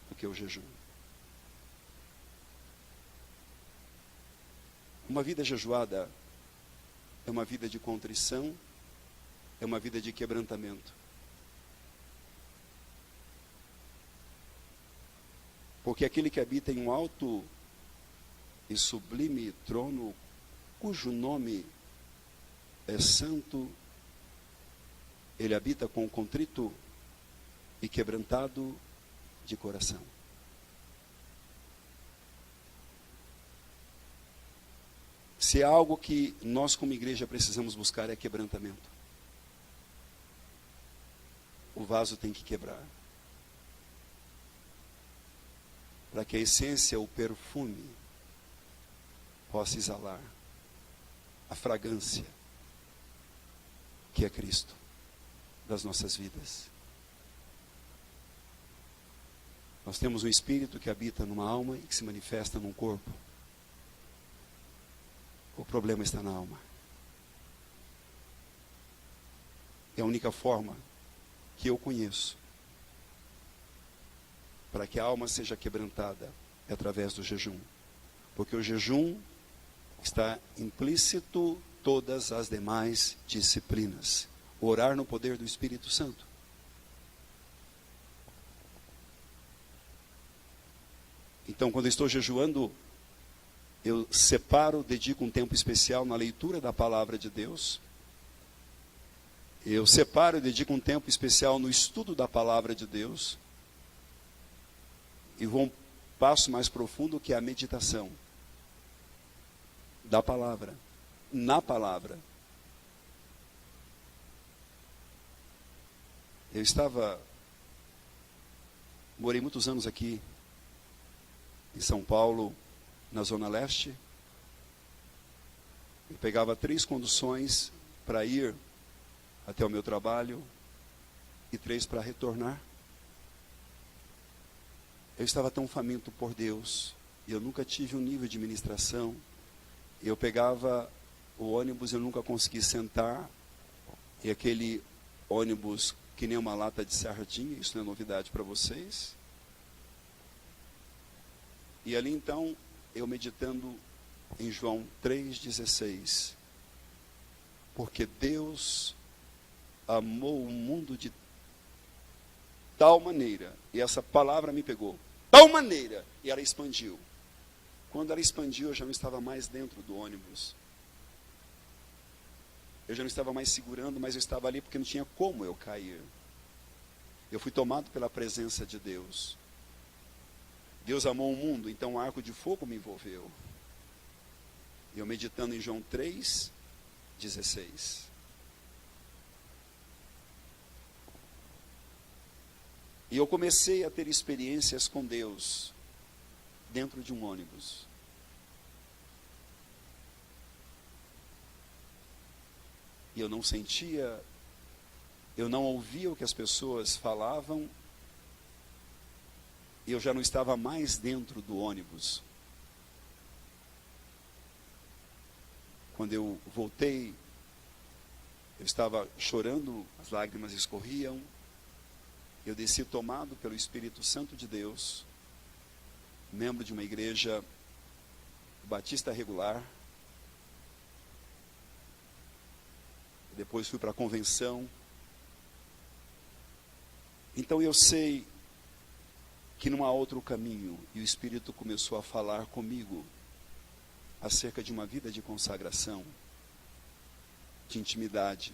do que o jejum. Uma vida jejuada é uma vida de contrição, é uma vida de quebrantamento. Porque aquele que habita em um alto e sublime trono, cujo nome é santo, ele habita com contrito e quebrantado de coração. Se há algo que nós como igreja precisamos buscar é quebrantamento. O vaso tem que quebrar. Para que a essência, o perfume, possa exalar a fragrância que é Cristo das nossas vidas. Nós temos um espírito que habita numa alma e que se manifesta num corpo. O problema está na alma. É a única forma que eu conheço para que a alma seja quebrantada é através do jejum. Porque o jejum está implícito todas as demais disciplinas. Orar no poder do Espírito Santo. Então, quando eu estou jejuando, eu separo, dedico um tempo especial na leitura da palavra de Deus. Eu separo e dedico um tempo especial no estudo da palavra de Deus. E vou um passo mais profundo, que é a meditação da palavra, na palavra. Morei muitos anos aqui em São Paulo, na Zona Leste. Eu pegava 3 conduções para ir até o meu trabalho e 3 para retornar. Eu estava tão faminto por Deus, e eu nunca tive um nível de ministração. Eu pegava o ônibus, eu nunca consegui sentar, e aquele ônibus que nem uma lata de sardinha, isso não é novidade para vocês. E ali então, eu meditando em João 3,16, porque Deus amou o mundo de tal maneira, e essa palavra me pegou, tal maneira, e ela expandiu. Quando ela expandiu, eu já não estava mais dentro do ônibus. Eu já não estava mais segurando, mas eu estava ali porque não tinha como eu cair. Eu fui tomado pela presença de Deus. Deus amou o mundo, então o arco de fogo me envolveu. E eu meditando em João 3,16. E eu comecei a ter experiências com Deus dentro de um ônibus. E eu não sentia, eu não ouvia o que as pessoas falavam, e eu já não estava mais dentro do ônibus. Quando eu voltei, eu estava chorando, as lágrimas escorriam, eu desci tomado pelo Espírito Santo de Deus, membro de uma igreja batista regular. Depois fui para a convenção. Então eu sei que não há outro caminho, e o Espírito começou a falar comigo acerca de uma vida de consagração, de intimidade.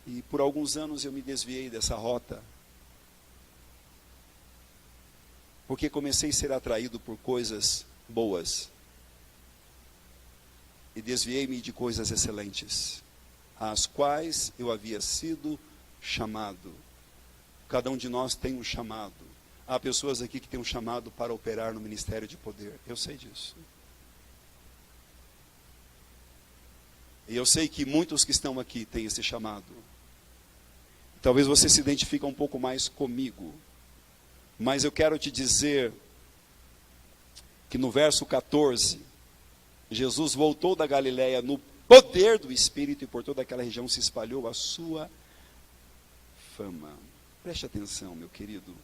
E por alguns anos eu me desviei dessa rota, porque comecei a ser atraído por coisas boas, e desviei-me de coisas excelentes, às quais eu havia sido chamado. Cada um de nós tem um chamado. Há pessoas aqui que têm um chamado para operar no ministério de poder. Eu sei disso. E eu sei que muitos que estão aqui têm esse chamado. Talvez você se identifique um pouco mais comigo. Mas eu quero te dizer que no verso 14, Jesus voltou da Galileia no poder do Espírito, e por toda aquela região se espalhou a sua fama. Preste atenção, meu querido.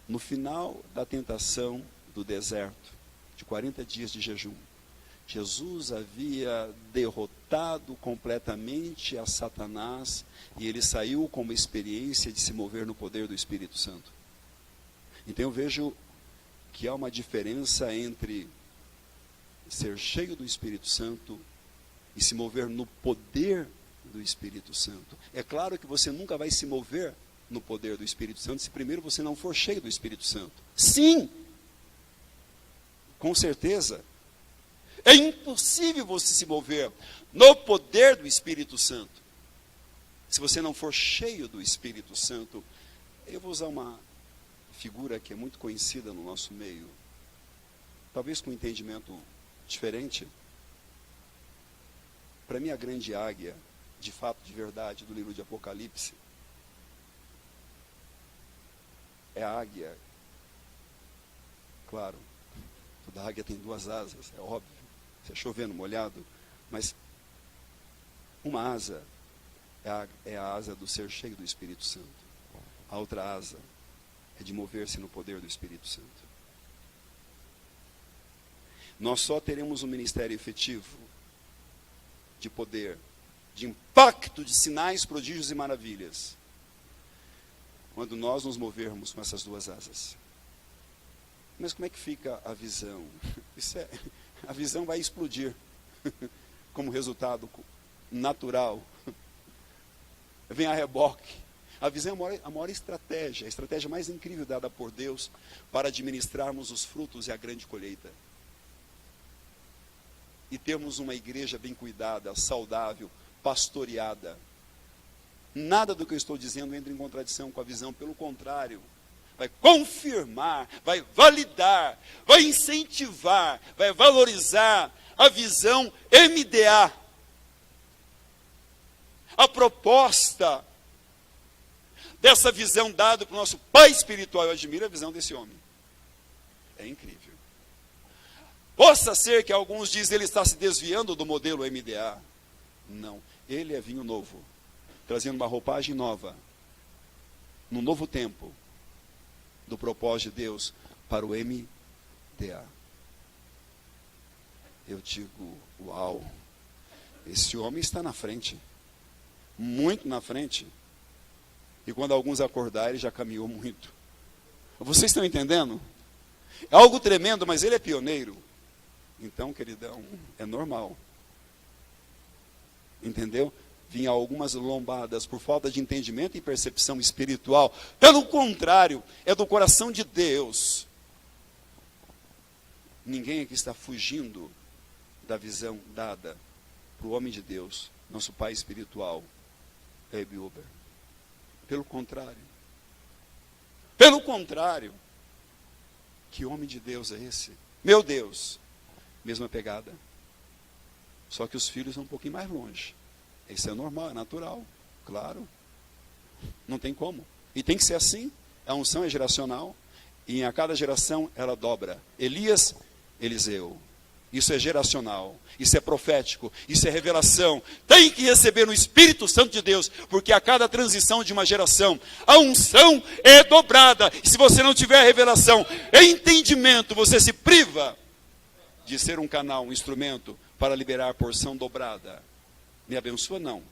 No final da tentação do deserto, de 40 dias de jejum, Jesus havia derrotado completamente a Satanás, e ele saiu com uma experiência de se mover no poder do Espírito Santo. Então eu vejo que há uma diferença entre ser cheio do Espírito Santo e se mover no poder do Espírito Santo. É claro que você nunca vai se mover no poder do Espírito Santo se primeiro você não for cheio do Espírito Santo. Sim, com certeza. É impossível você se mover no poder do Espírito Santo se você não for cheio do Espírito Santo. Eu vou usar uma figura que é muito conhecida no nosso meio, talvez com um entendimento diferente. Para mim, a grande águia, de fato, de verdade, do livro de Apocalipse, é a águia. Claro, toda águia tem duas asas, é óbvio. Você chovendo, molhado, mas uma asa é a asa do ser cheio do Espírito Santo. A outra asa é de mover-se no poder do Espírito Santo. Nós só teremos um ministério efetivo de poder, de impacto, de sinais, prodígios e maravilhas, quando nós nos movermos com essas duas asas. Mas como é que fica a visão? A visão vai explodir como resultado natural. Vem a reboque. A visão é a maior estratégia, a estratégia mais incrível dada por Deus para administrarmos os frutos e a grande colheita. E termos uma igreja bem cuidada, saudável, pastoreada. Nada do que eu estou dizendo entra em contradição com a visão, pelo contrário, vai confirmar, vai validar, vai incentivar, vai valorizar a visão MDA. A proposta dessa visão dada para o nosso pai espiritual, eu admiro a visão desse homem. É incrível. Possa ser que alguns dizem ele está se desviando do modelo MDA. Não, ele é vinho novo, trazendo uma roupagem nova, num novo tempo, do propósito de Deus para o MDA. Eu digo, uau, esse homem está na frente, muito na frente. E quando alguns acordarem, ele já caminhou muito. Vocês estão entendendo? É algo tremendo, mas ele é pioneiro. Então, queridão, é normal. Entendeu? Vinha algumas lombadas por falta de entendimento e percepção espiritual. Pelo contrário, é do coração de Deus. Ninguém aqui está fugindo da visão dada para o homem de Deus, nosso pai espiritual, Abby Uber. Pelo contrário, Pelo contrário, que homem de Deus é esse? Meu Deus, mesma pegada. Só que os filhos são um pouquinho mais longe. Isso é normal, é natural, claro. Não tem como. E tem que ser assim. A unção é geracional. E a cada geração ela dobra. Elias, Eliseu. Isso é geracional, isso é profético, isso é revelação. Tem que receber no Espírito Santo de Deus, porque a cada transição de uma geração, a unção é dobrada. E se você não tiver revelação, entendimento, você se priva de ser um canal, um instrumento para liberar porção dobrada. Me abençoa? Não.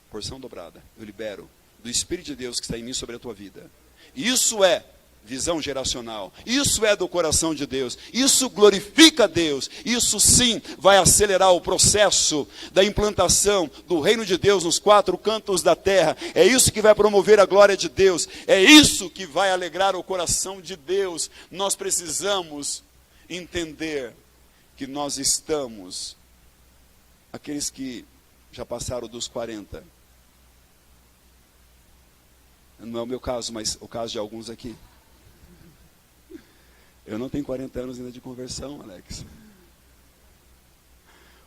Porção dobrada. Eu libero do Espírito de Deus que está em mim sobre a tua vida. Isso é visão geracional. Isso é do coração de Deus. Isso glorifica a Deus. Isso sim vai acelerar o processo da implantação do reino de Deus nos 4 cantos da terra. É isso que vai promover a glória de Deus. É isso que vai alegrar o coração de Deus. Nós precisamos entender que nós estamos, aqueles que já passaram dos 40. Não é o meu caso, mas o caso de alguns aqui. Eu não tenho 40 anos ainda de conversão, Alex.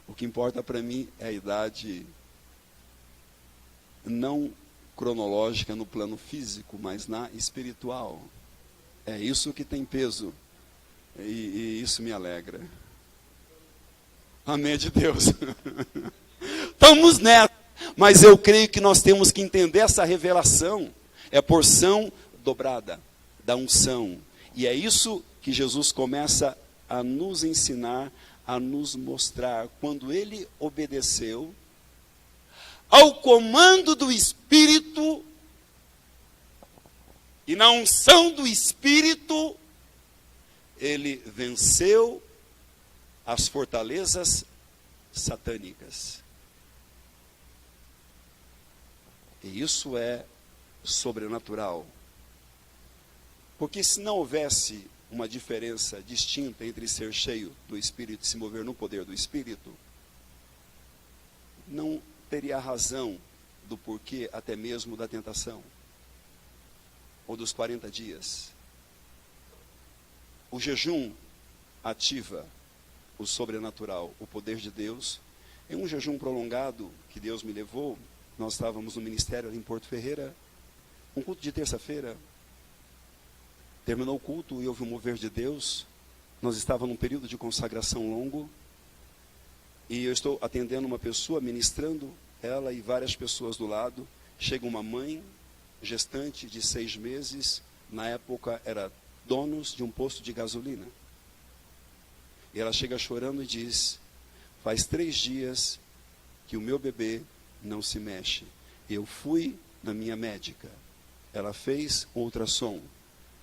O que importa para mim é a idade não cronológica no plano físico, mas na espiritual. É isso que tem peso. E isso me alegra. Amém de Deus. Estamos nessa. Mas eu creio que nós temos que entender essa revelação. É porção dobrada da unção. E é isso que Jesus começa a nos ensinar, a nos mostrar, quando ele obedeceu ao comando do Espírito, e na unção do Espírito, ele venceu as fortalezas satânicas. E isso é sobrenatural. Porque se não houvesse uma diferença distinta entre ser cheio do Espírito e se mover no poder do Espírito, não teria razão do porquê até mesmo da tentação, ou dos 40 dias. O jejum ativa o sobrenatural, o poder de Deus. Em um jejum prolongado que Deus me levou, nós estávamos no ministério ali em Porto Ferreira, um culto de terça-feira. Terminou o culto e houve um mover de Deus. Nós estávamos num período de consagração longo. E eu estou atendendo uma pessoa, ministrando ela e várias pessoas do lado. Chega uma mãe, gestante de 6 meses. Na época era donos de um posto de gasolina. E ela chega chorando e diz: faz 3 dias que o meu bebê não se mexe. Eu fui na minha médica. Ela fez um ultrassom.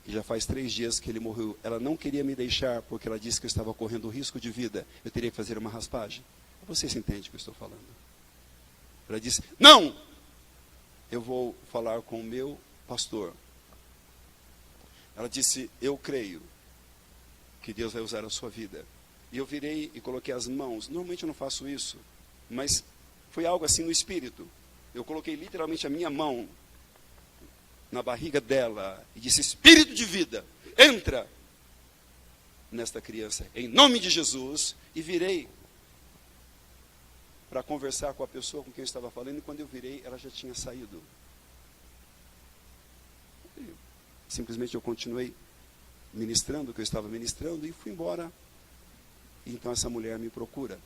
E já faz 3 dias que ele morreu. Ela não queria me deixar, porque ela disse que eu estava correndo risco de vida. Eu teria que fazer uma raspagem. Você se entende o que eu estou falando? Ela disse: não! Eu vou falar com o meu pastor. Ela disse: eu creio que Deus vai usar a sua vida. E eu virei e coloquei as mãos. Normalmente eu não faço isso, mas foi algo assim no espírito. Eu coloquei literalmente a minha mão na barriga dela e disse: Espírito de vida, entra nesta criança, em nome de Jesus. E virei para conversar com a pessoa com quem eu estava falando, e quando eu virei, ela já tinha saído. E simplesmente eu continuei ministrando o que eu estava ministrando e fui embora. E então essa mulher me procura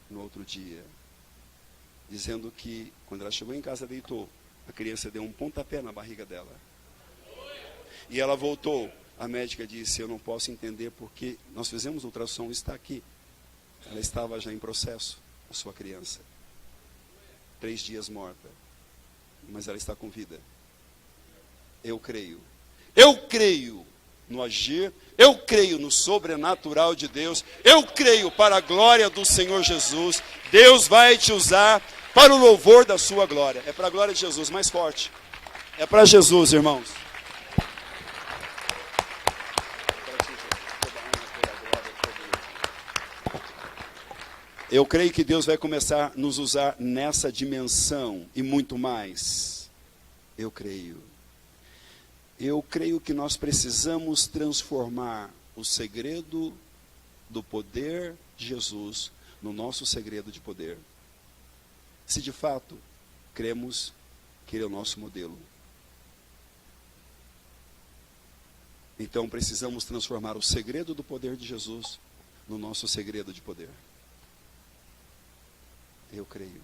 no outro dia, dizendo que quando ela chegou em casa, deitou, a criança deu um pontapé na barriga dela. E ela voltou. A médica disse: eu não posso entender porque nós fizemos ultrassom, está aqui. Ela estava já em processo, a sua criança. 3 dias morta. Mas ela está com vida. Eu creio. Eu creio no agir. Eu creio no sobrenatural de Deus. Eu creio para a glória do Senhor Jesus. Deus vai te usar para o louvor da sua glória. É para a glória de Jesus, mais forte. É para Jesus, irmãos. Eu creio que Deus vai começar a nos usar nessa dimensão e muito mais. Eu creio. Eu creio que nós precisamos transformar o segredo do poder de Jesus no nosso segredo de poder. Se de fato cremos que Ele é o nosso modelo. Então precisamos transformar o segredo do poder de Jesus no nosso segredo de poder. Eu creio.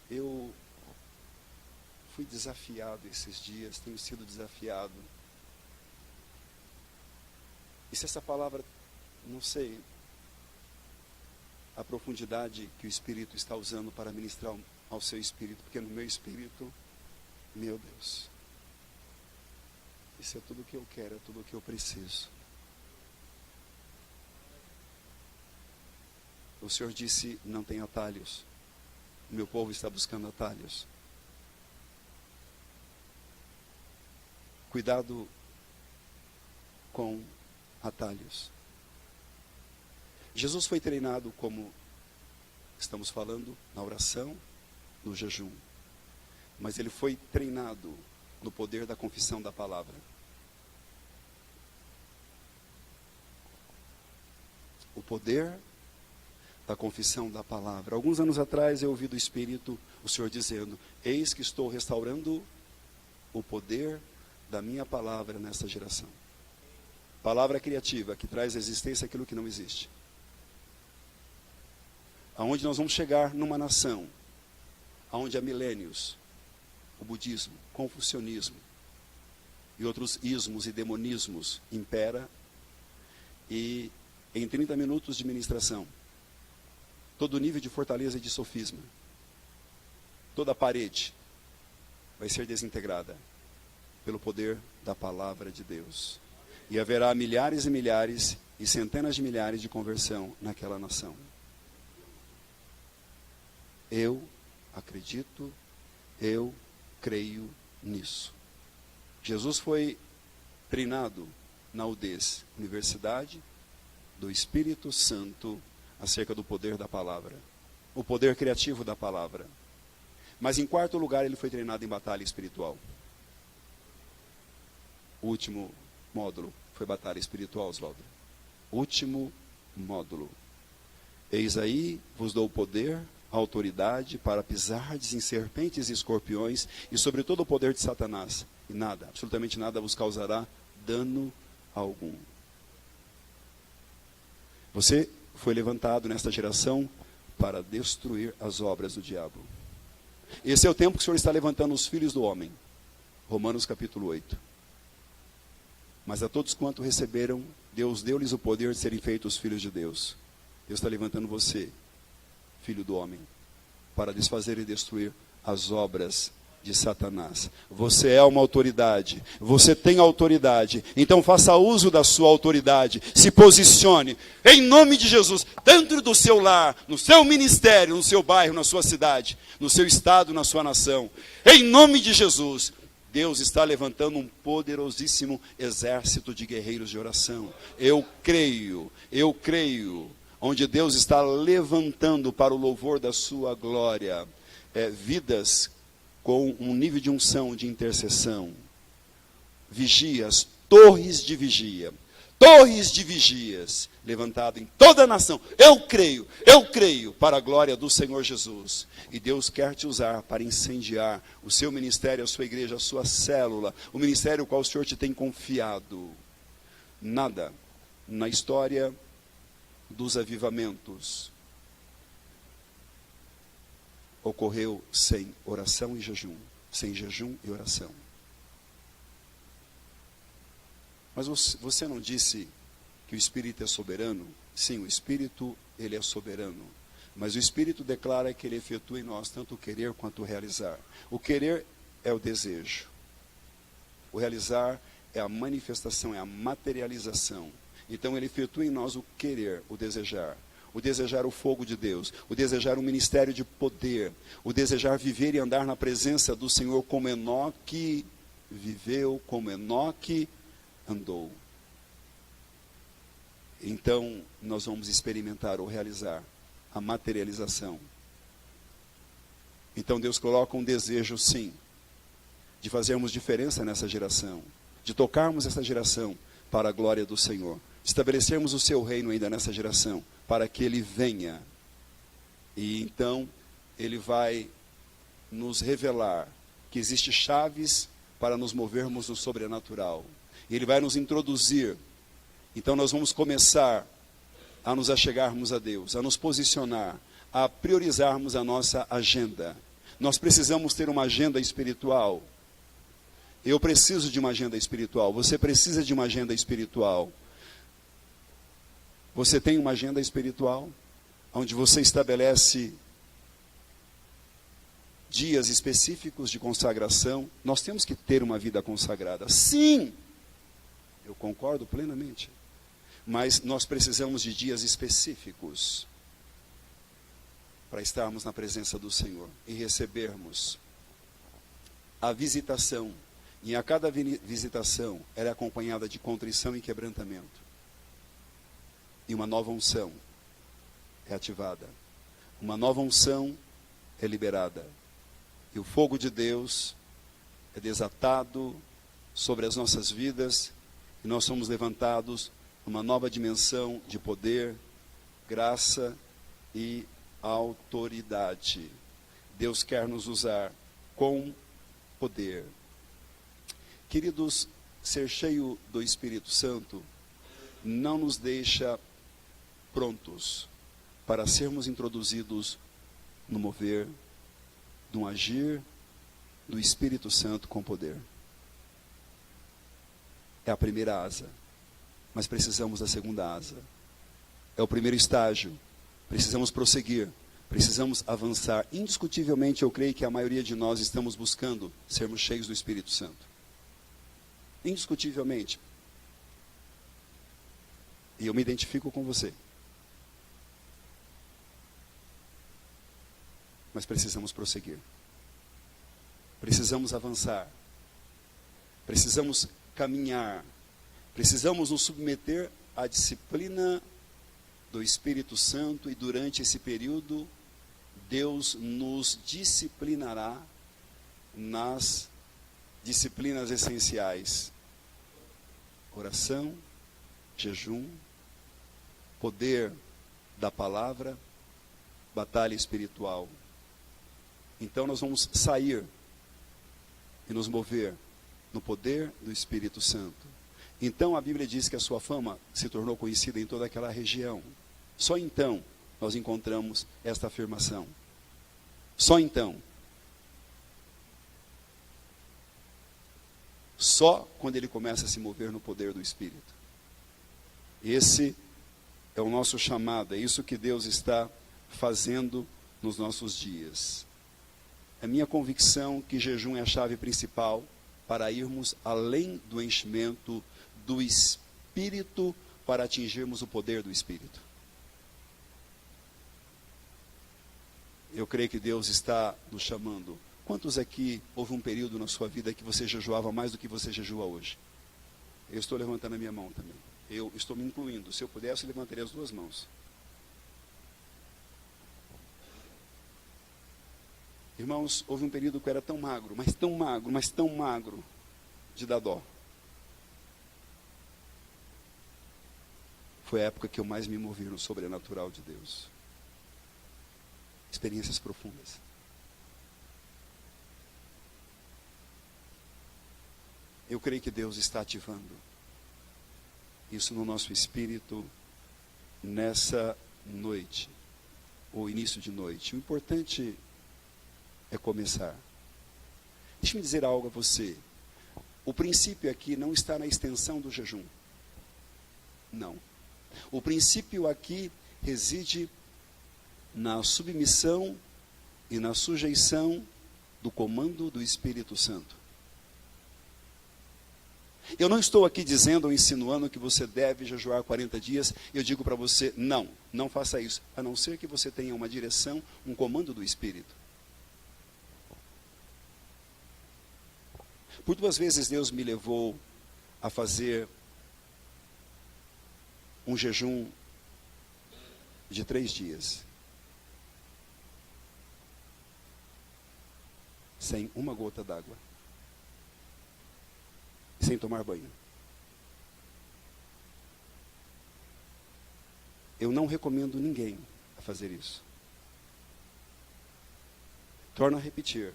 Eu fui desafiado esses dias, tenho sido desafiado. E se essa palavra, não sei, a profundidade que o Espírito está usando para ministrar ao seu espírito, porque no meu espírito, meu Deus, isso é tudo o que eu quero, é tudo o que eu preciso. O Senhor disse, não tem atalhos. O meu povo está buscando atalhos. Cuidado com atalhos. Jesus foi treinado, como estamos falando, na oração, no jejum. Mas ele foi treinado no poder da confissão da palavra. O poder da confissão da palavra. Alguns anos atrás eu ouvi do Espírito o Senhor dizendo, eis que estou restaurando o poder da minha palavra nessa geração. Palavra criativa, que traz à existência aquilo que não existe. Aonde nós vamos chegar numa nação, aonde há milênios, o budismo, confucionismo e outros ismos e demonismos impera, e em 30 minutos de ministração, todo nível de fortaleza e de sofisma, toda a parede vai ser desintegrada pelo poder da palavra de Deus. E haverá milhares e milhares e centenas de milhares de conversão naquela nação. Eu acredito, eu creio nisso. Jesus foi treinado na UDES, Universidade do Espírito Santo, acerca do poder da palavra, o poder criativo da palavra. Mas em quarto lugar, ele foi treinado em batalha espiritual. O último módulo foi batalha espiritual, Oswaldo. Último módulo. Eis aí, vos dou o poder, a autoridade para pisardes em serpentes e escorpiões e sobre todo o poder de Satanás. E nada, absolutamente nada vos causará dano algum. Você foi levantado nesta geração para destruir as obras do diabo. Esse é o tempo que o Senhor está levantando os filhos do homem. Romanos capítulo 8. Mas a todos quanto receberam, Deus deu-lhes o poder de serem feitos filhos de Deus. Deus está levantando você, filho do homem, para desfazer e destruir as obras de Satanás. Você é uma autoridade, você tem autoridade, então faça uso da sua autoridade, se posicione, em nome de Jesus, dentro do seu lar, no seu ministério, no seu bairro, na sua cidade, no seu estado, na sua nação, em nome de Jesus. Deus está levantando um poderosíssimo exército de guerreiros de oração. Eu creio, onde Deus está levantando para o louvor da sua glória, vidas com um nível de unção, de intercessão, vigias, torres de vigias, levantado em toda a nação. Eu creio, para a glória do Senhor Jesus. E Deus quer te usar para incendiar o seu ministério, a sua igreja, a sua célula, o ministério ao qual o Senhor te tem confiado. Nada na história dos avivamentos ocorreu sem oração e jejum, sem jejum e oração. Mas você não disse que o Espírito é soberano? Sim, o Espírito, ele é soberano. Mas o Espírito declara que ele efetua em nós tanto o querer quanto o realizar. O querer é o desejo. O realizar é a manifestação, é a materialização. Então ele efetua em nós o querer, o desejar o fogo de Deus, o desejar um ministério de poder, o desejar viver e andar na presença do Senhor como Enoque viveu, como Enoque andou. Então nós vamos experimentar ou realizar a materialização Então Deus coloca um desejo, sim, de fazermos diferença nessa geração, de tocarmos essa geração para a glória do Senhor, de estabelecermos o seu reino ainda nessa geração, para que Ele venha. E então Ele vai nos revelar que existem chaves para nos movermos no sobrenatural. E Ele vai nos introduzir. Então nós vamos começar a nos achegarmos a Deus, a nos posicionar, a priorizarmos a nossa agenda. Nós precisamos ter uma agenda espiritual. Eu preciso de uma agenda espiritual. Você precisa de uma agenda espiritual. Você tem uma agenda espiritual, onde você estabelece dias específicos de consagração. Nós temos que ter uma vida consagrada. Sim, eu concordo plenamente. Mas nós precisamos de dias específicos para estarmos na presença do Senhor e recebermos a visitação. E a cada visitação, ela é acompanhada de contrição e quebrantamento. E uma nova unção é ativada. Uma nova unção é liberada. E o fogo de Deus é desatado sobre as nossas vidas. E nós somos levantados numa nova dimensão de poder, graça e autoridade. Deus quer nos usar com poder. Queridos, ser cheio do Espírito Santo não nos deixa prontos para sermos introduzidos no mover, no agir do Espírito Santo com poder. É a primeira asa, mas precisamos da segunda asa. É o primeiro estágio. Precisamos prosseguir, precisamos avançar. Indiscutivelmente, eu creio que a maioria de nós estamos buscando sermos cheios do Espírito Santo. Indiscutivelmente. E eu me identifico com você. Mas precisamos prosseguir. Precisamos avançar. Precisamos caminhar. Precisamos nos submeter à disciplina do Espírito Santo, e durante esse período, Deus nos disciplinará nas disciplinas essenciais: oração, jejum, poder da palavra, batalha espiritual. Então nós vamos sair e nos mover no poder do Espírito Santo. Então a Bíblia diz que a sua fama se tornou conhecida em toda aquela região. Só então nós encontramos esta afirmação. Só então. Só quando ele começa a se mover no poder do Espírito. Esse é o nosso chamado, é isso que Deus está fazendo nos nossos dias. É minha convicção que jejum é a chave principal para irmos além do enchimento do Espírito, para atingirmos o poder do Espírito. Eu creio que Deus está nos chamando. Quantos aqui houve um período na sua vida que você jejuava mais do que você jejua hoje? Eu estou levantando a minha mão também. Eu estou me incluindo. Se eu pudesse, eu levantaria as duas mãos. Irmãos, houve um período que eu era tão magro, mas tão magro, mas tão magro, de dar dó. Foi a época que eu mais me movi no sobrenatural de Deus. Experiências profundas. Eu creio que Deus está ativando isso no nosso espírito nessa noite, ou início de noite. O importante é começar. Deixe-me dizer algo a você. O princípio aqui não está na extensão do jejum. Não. O princípio aqui reside na submissão e na sujeição do comando do Espírito Santo. Eu não estou aqui dizendo ou insinuando que você deve jejuar 40 dias. Eu digo para você, não faça isso. A não ser que você tenha uma direção, um comando do Espírito. Por 2 vezes Deus me levou a fazer um jejum de 3 dias. sem uma gota d'água, sem tomar banho. Eu não recomendo ninguém a fazer isso. Torno a repetir.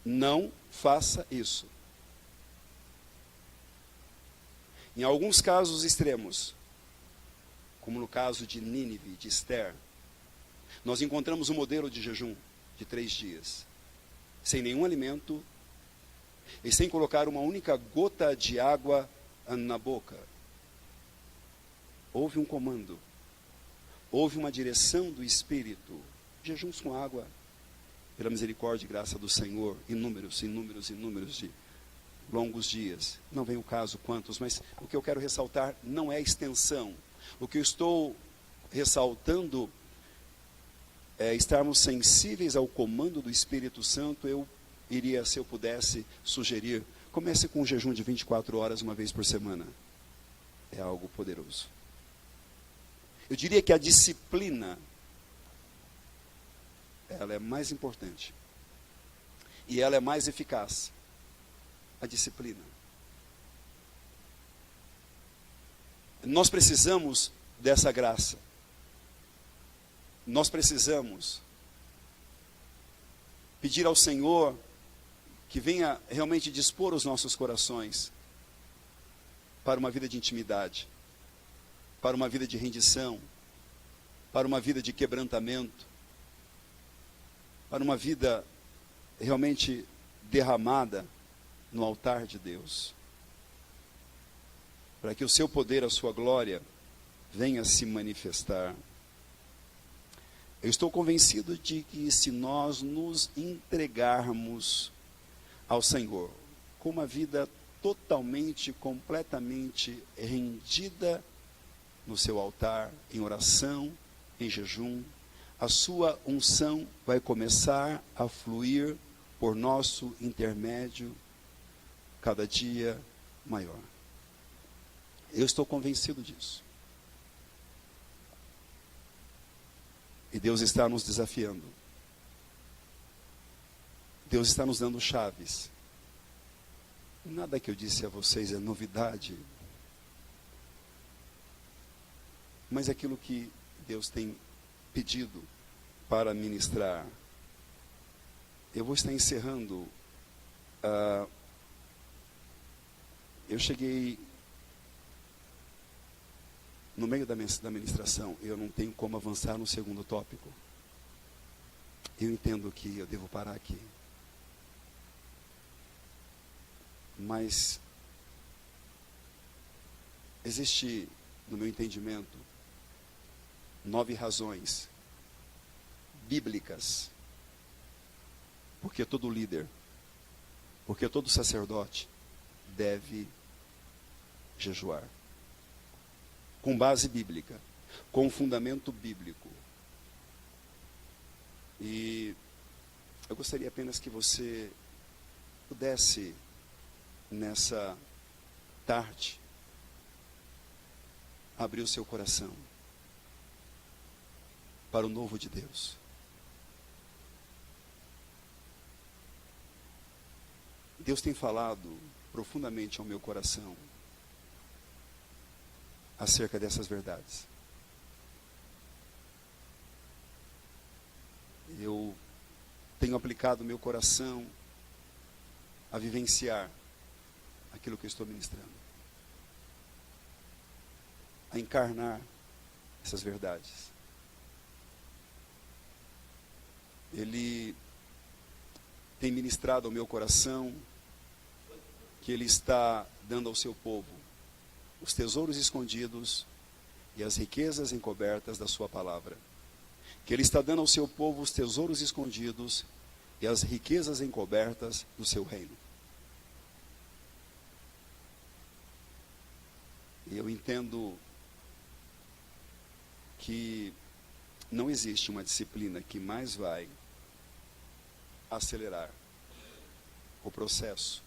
Não faça isso. Em alguns casos extremos, como no caso de Nínive, de Esther, nós encontramos um modelo de jejum de 3 dias, sem nenhum alimento e sem colocar uma única gota de água na boca. Houve um comando, houve uma direção do Espírito. Jejuns com água, pela misericórdia e graça do Senhor, inúmeros de longos dias. Não vem o caso quantos, mas o que eu quero ressaltar não é a extensão. O que eu estou ressaltando é estarmos sensíveis ao comando do Espírito Santo. Eu iria, se eu pudesse, sugerir, comece com um jejum de 24 horas uma vez por semana. É algo poderoso. Eu diria que a disciplina, ela é mais importante. E ela é mais eficaz. A disciplina. Nós precisamos dessa graça. Nós precisamos pedir ao Senhor que venha realmente dispor os nossos corações para uma vida de intimidade, para uma vida de rendição, para uma vida de quebrantamento, para uma vida realmente derramada no altar de Deus, para que o seu poder, a sua glória venha se manifestar. Eu estou convencido de que se nós nos entregarmos ao Senhor com uma vida totalmente, completamente rendida no seu altar, em oração, em jejum, a sua unção vai começar a fluir por nosso intermédio cada dia maior. Eu estou convencido disso. E Deus está nos desafiando. Deus está nos dando chaves. Nada que eu disse a vocês é novidade. Mas aquilo que Deus tem pedido para ministrar. Eu vou estar encerrando. Eu cheguei no meio da ministração. Eu não tenho como avançar no segundo tópico. Eu entendo que eu devo parar aqui. Mas existe, no meu entendimento, 9 razões bíblicas porque todo líder, porque todo sacerdote deve jejuar. Com base bíblica, com fundamento bíblico. E eu gostaria apenas que você pudesse, nessa tarde, abrir o seu coração para o novo de Deus. Deus tem falado profundamente ao meu coração acerca dessas verdades. Eu tenho aplicado meu coração a vivenciar aquilo que eu estou ministrando, a encarnar essas verdades. Ele tem ministrado ao meu coração que Ele está dando ao seu povo os tesouros escondidos e as riquezas encobertas da sua palavra. Que Ele está dando ao seu povo os tesouros escondidos e as riquezas encobertas do seu reino. E eu entendo que não existe uma disciplina que mais vai acelerar o processo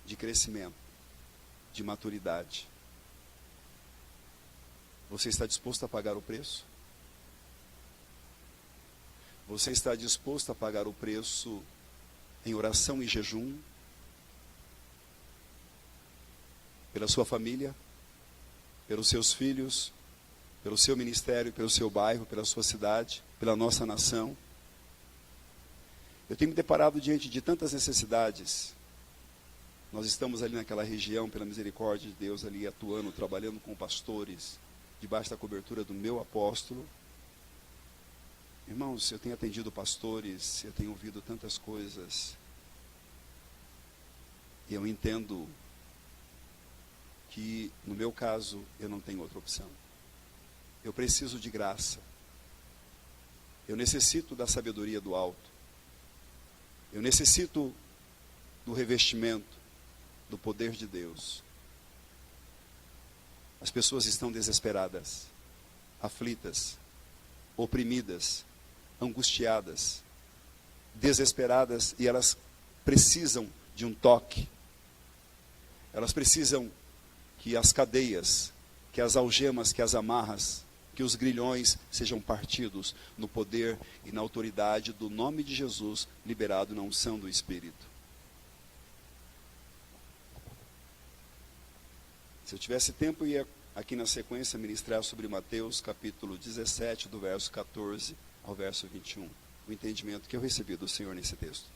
de crescimento, de maturidade. Você está disposto a pagar o preço? Você está disposto a pagar o preço em oração e jejum? Pela sua família, pelos seus filhos, pelo seu ministério, pelo seu bairro, pela sua cidade, pela nossa nação? Eu tenho me deparado diante de tantas necessidades. Nós estamos ali naquela região, pela misericórdia de Deus, ali atuando, trabalhando com pastores, debaixo da cobertura do meu apóstolo. Irmãos, eu tenho atendido pastores, eu tenho ouvido tantas coisas. E eu entendo que, no meu caso, eu não tenho outra opção. Eu preciso de graça. Eu necessito da sabedoria do alto. Eu necessito do revestimento, do poder de Deus. As pessoas estão desesperadas, aflitas, oprimidas, angustiadas, desesperadas, e elas precisam de um toque. Elas precisam que as cadeias, que as algemas, que as amarras, que os grilhões sejam partidos no poder e na autoridade do nome de Jesus, liberado na unção do Espírito. Se eu tivesse tempo, eu ia aqui na sequência ministrar sobre Mateus capítulo 17, do verso 14 ao verso 21. O entendimento que eu recebi do Senhor nesse texto.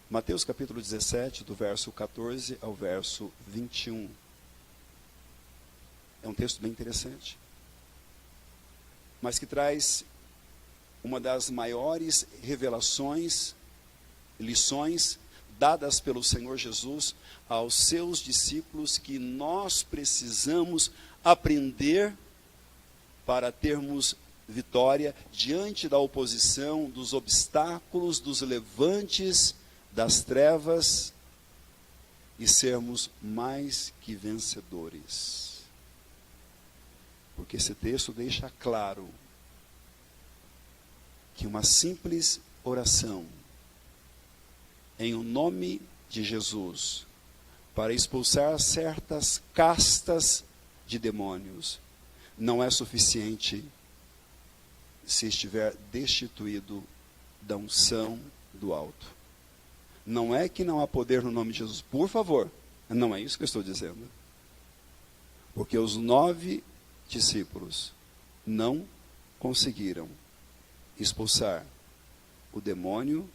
Mateus capítulo 17, do verso 14 ao verso 21. É um texto bem interessante, mas que traz uma das maiores revelações, lições dadas pelo Senhor Jesus aos seus discípulos, que nós precisamos aprender para termos vitória diante da oposição, dos obstáculos, dos levantes, das trevas, e sermos mais que vencedores. Porque esse texto deixa claro que uma simples oração em o nome de Jesus para expulsar certas castas de demônios não é suficiente se estiver destituído da unção do alto. Não é que não há poder no nome de Jesus, por favor, não é isso que eu estou dizendo. Porque os 9 discípulos não conseguiram expulsar o demônio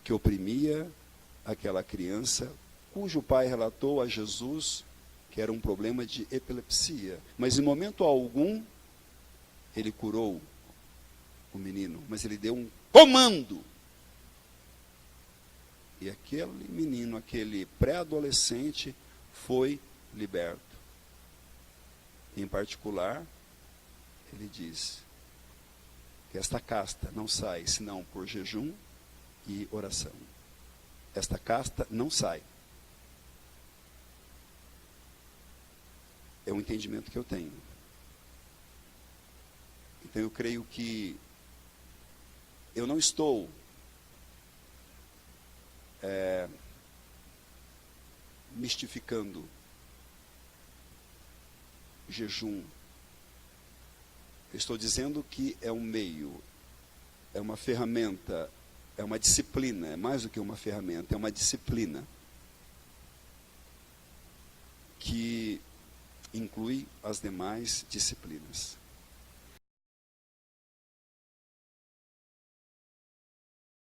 que oprimia aquela criança, cujo pai relatou a Jesus que era um problema de epilepsia. Mas em momento algum, ele curou o menino, mas ele deu um comando. E aquele menino, aquele pré-adolescente, foi liberto. Em particular, ele diz que esta casta não sai senão por jejum e oração. Esta casta não sai. É um entendimento que eu tenho. Então eu creio que eu não estou mistificando jejum. Eu estou dizendo que é um meio, é uma ferramenta, é uma disciplina, é mais do que uma ferramenta, é uma disciplina que inclui as demais disciplinas.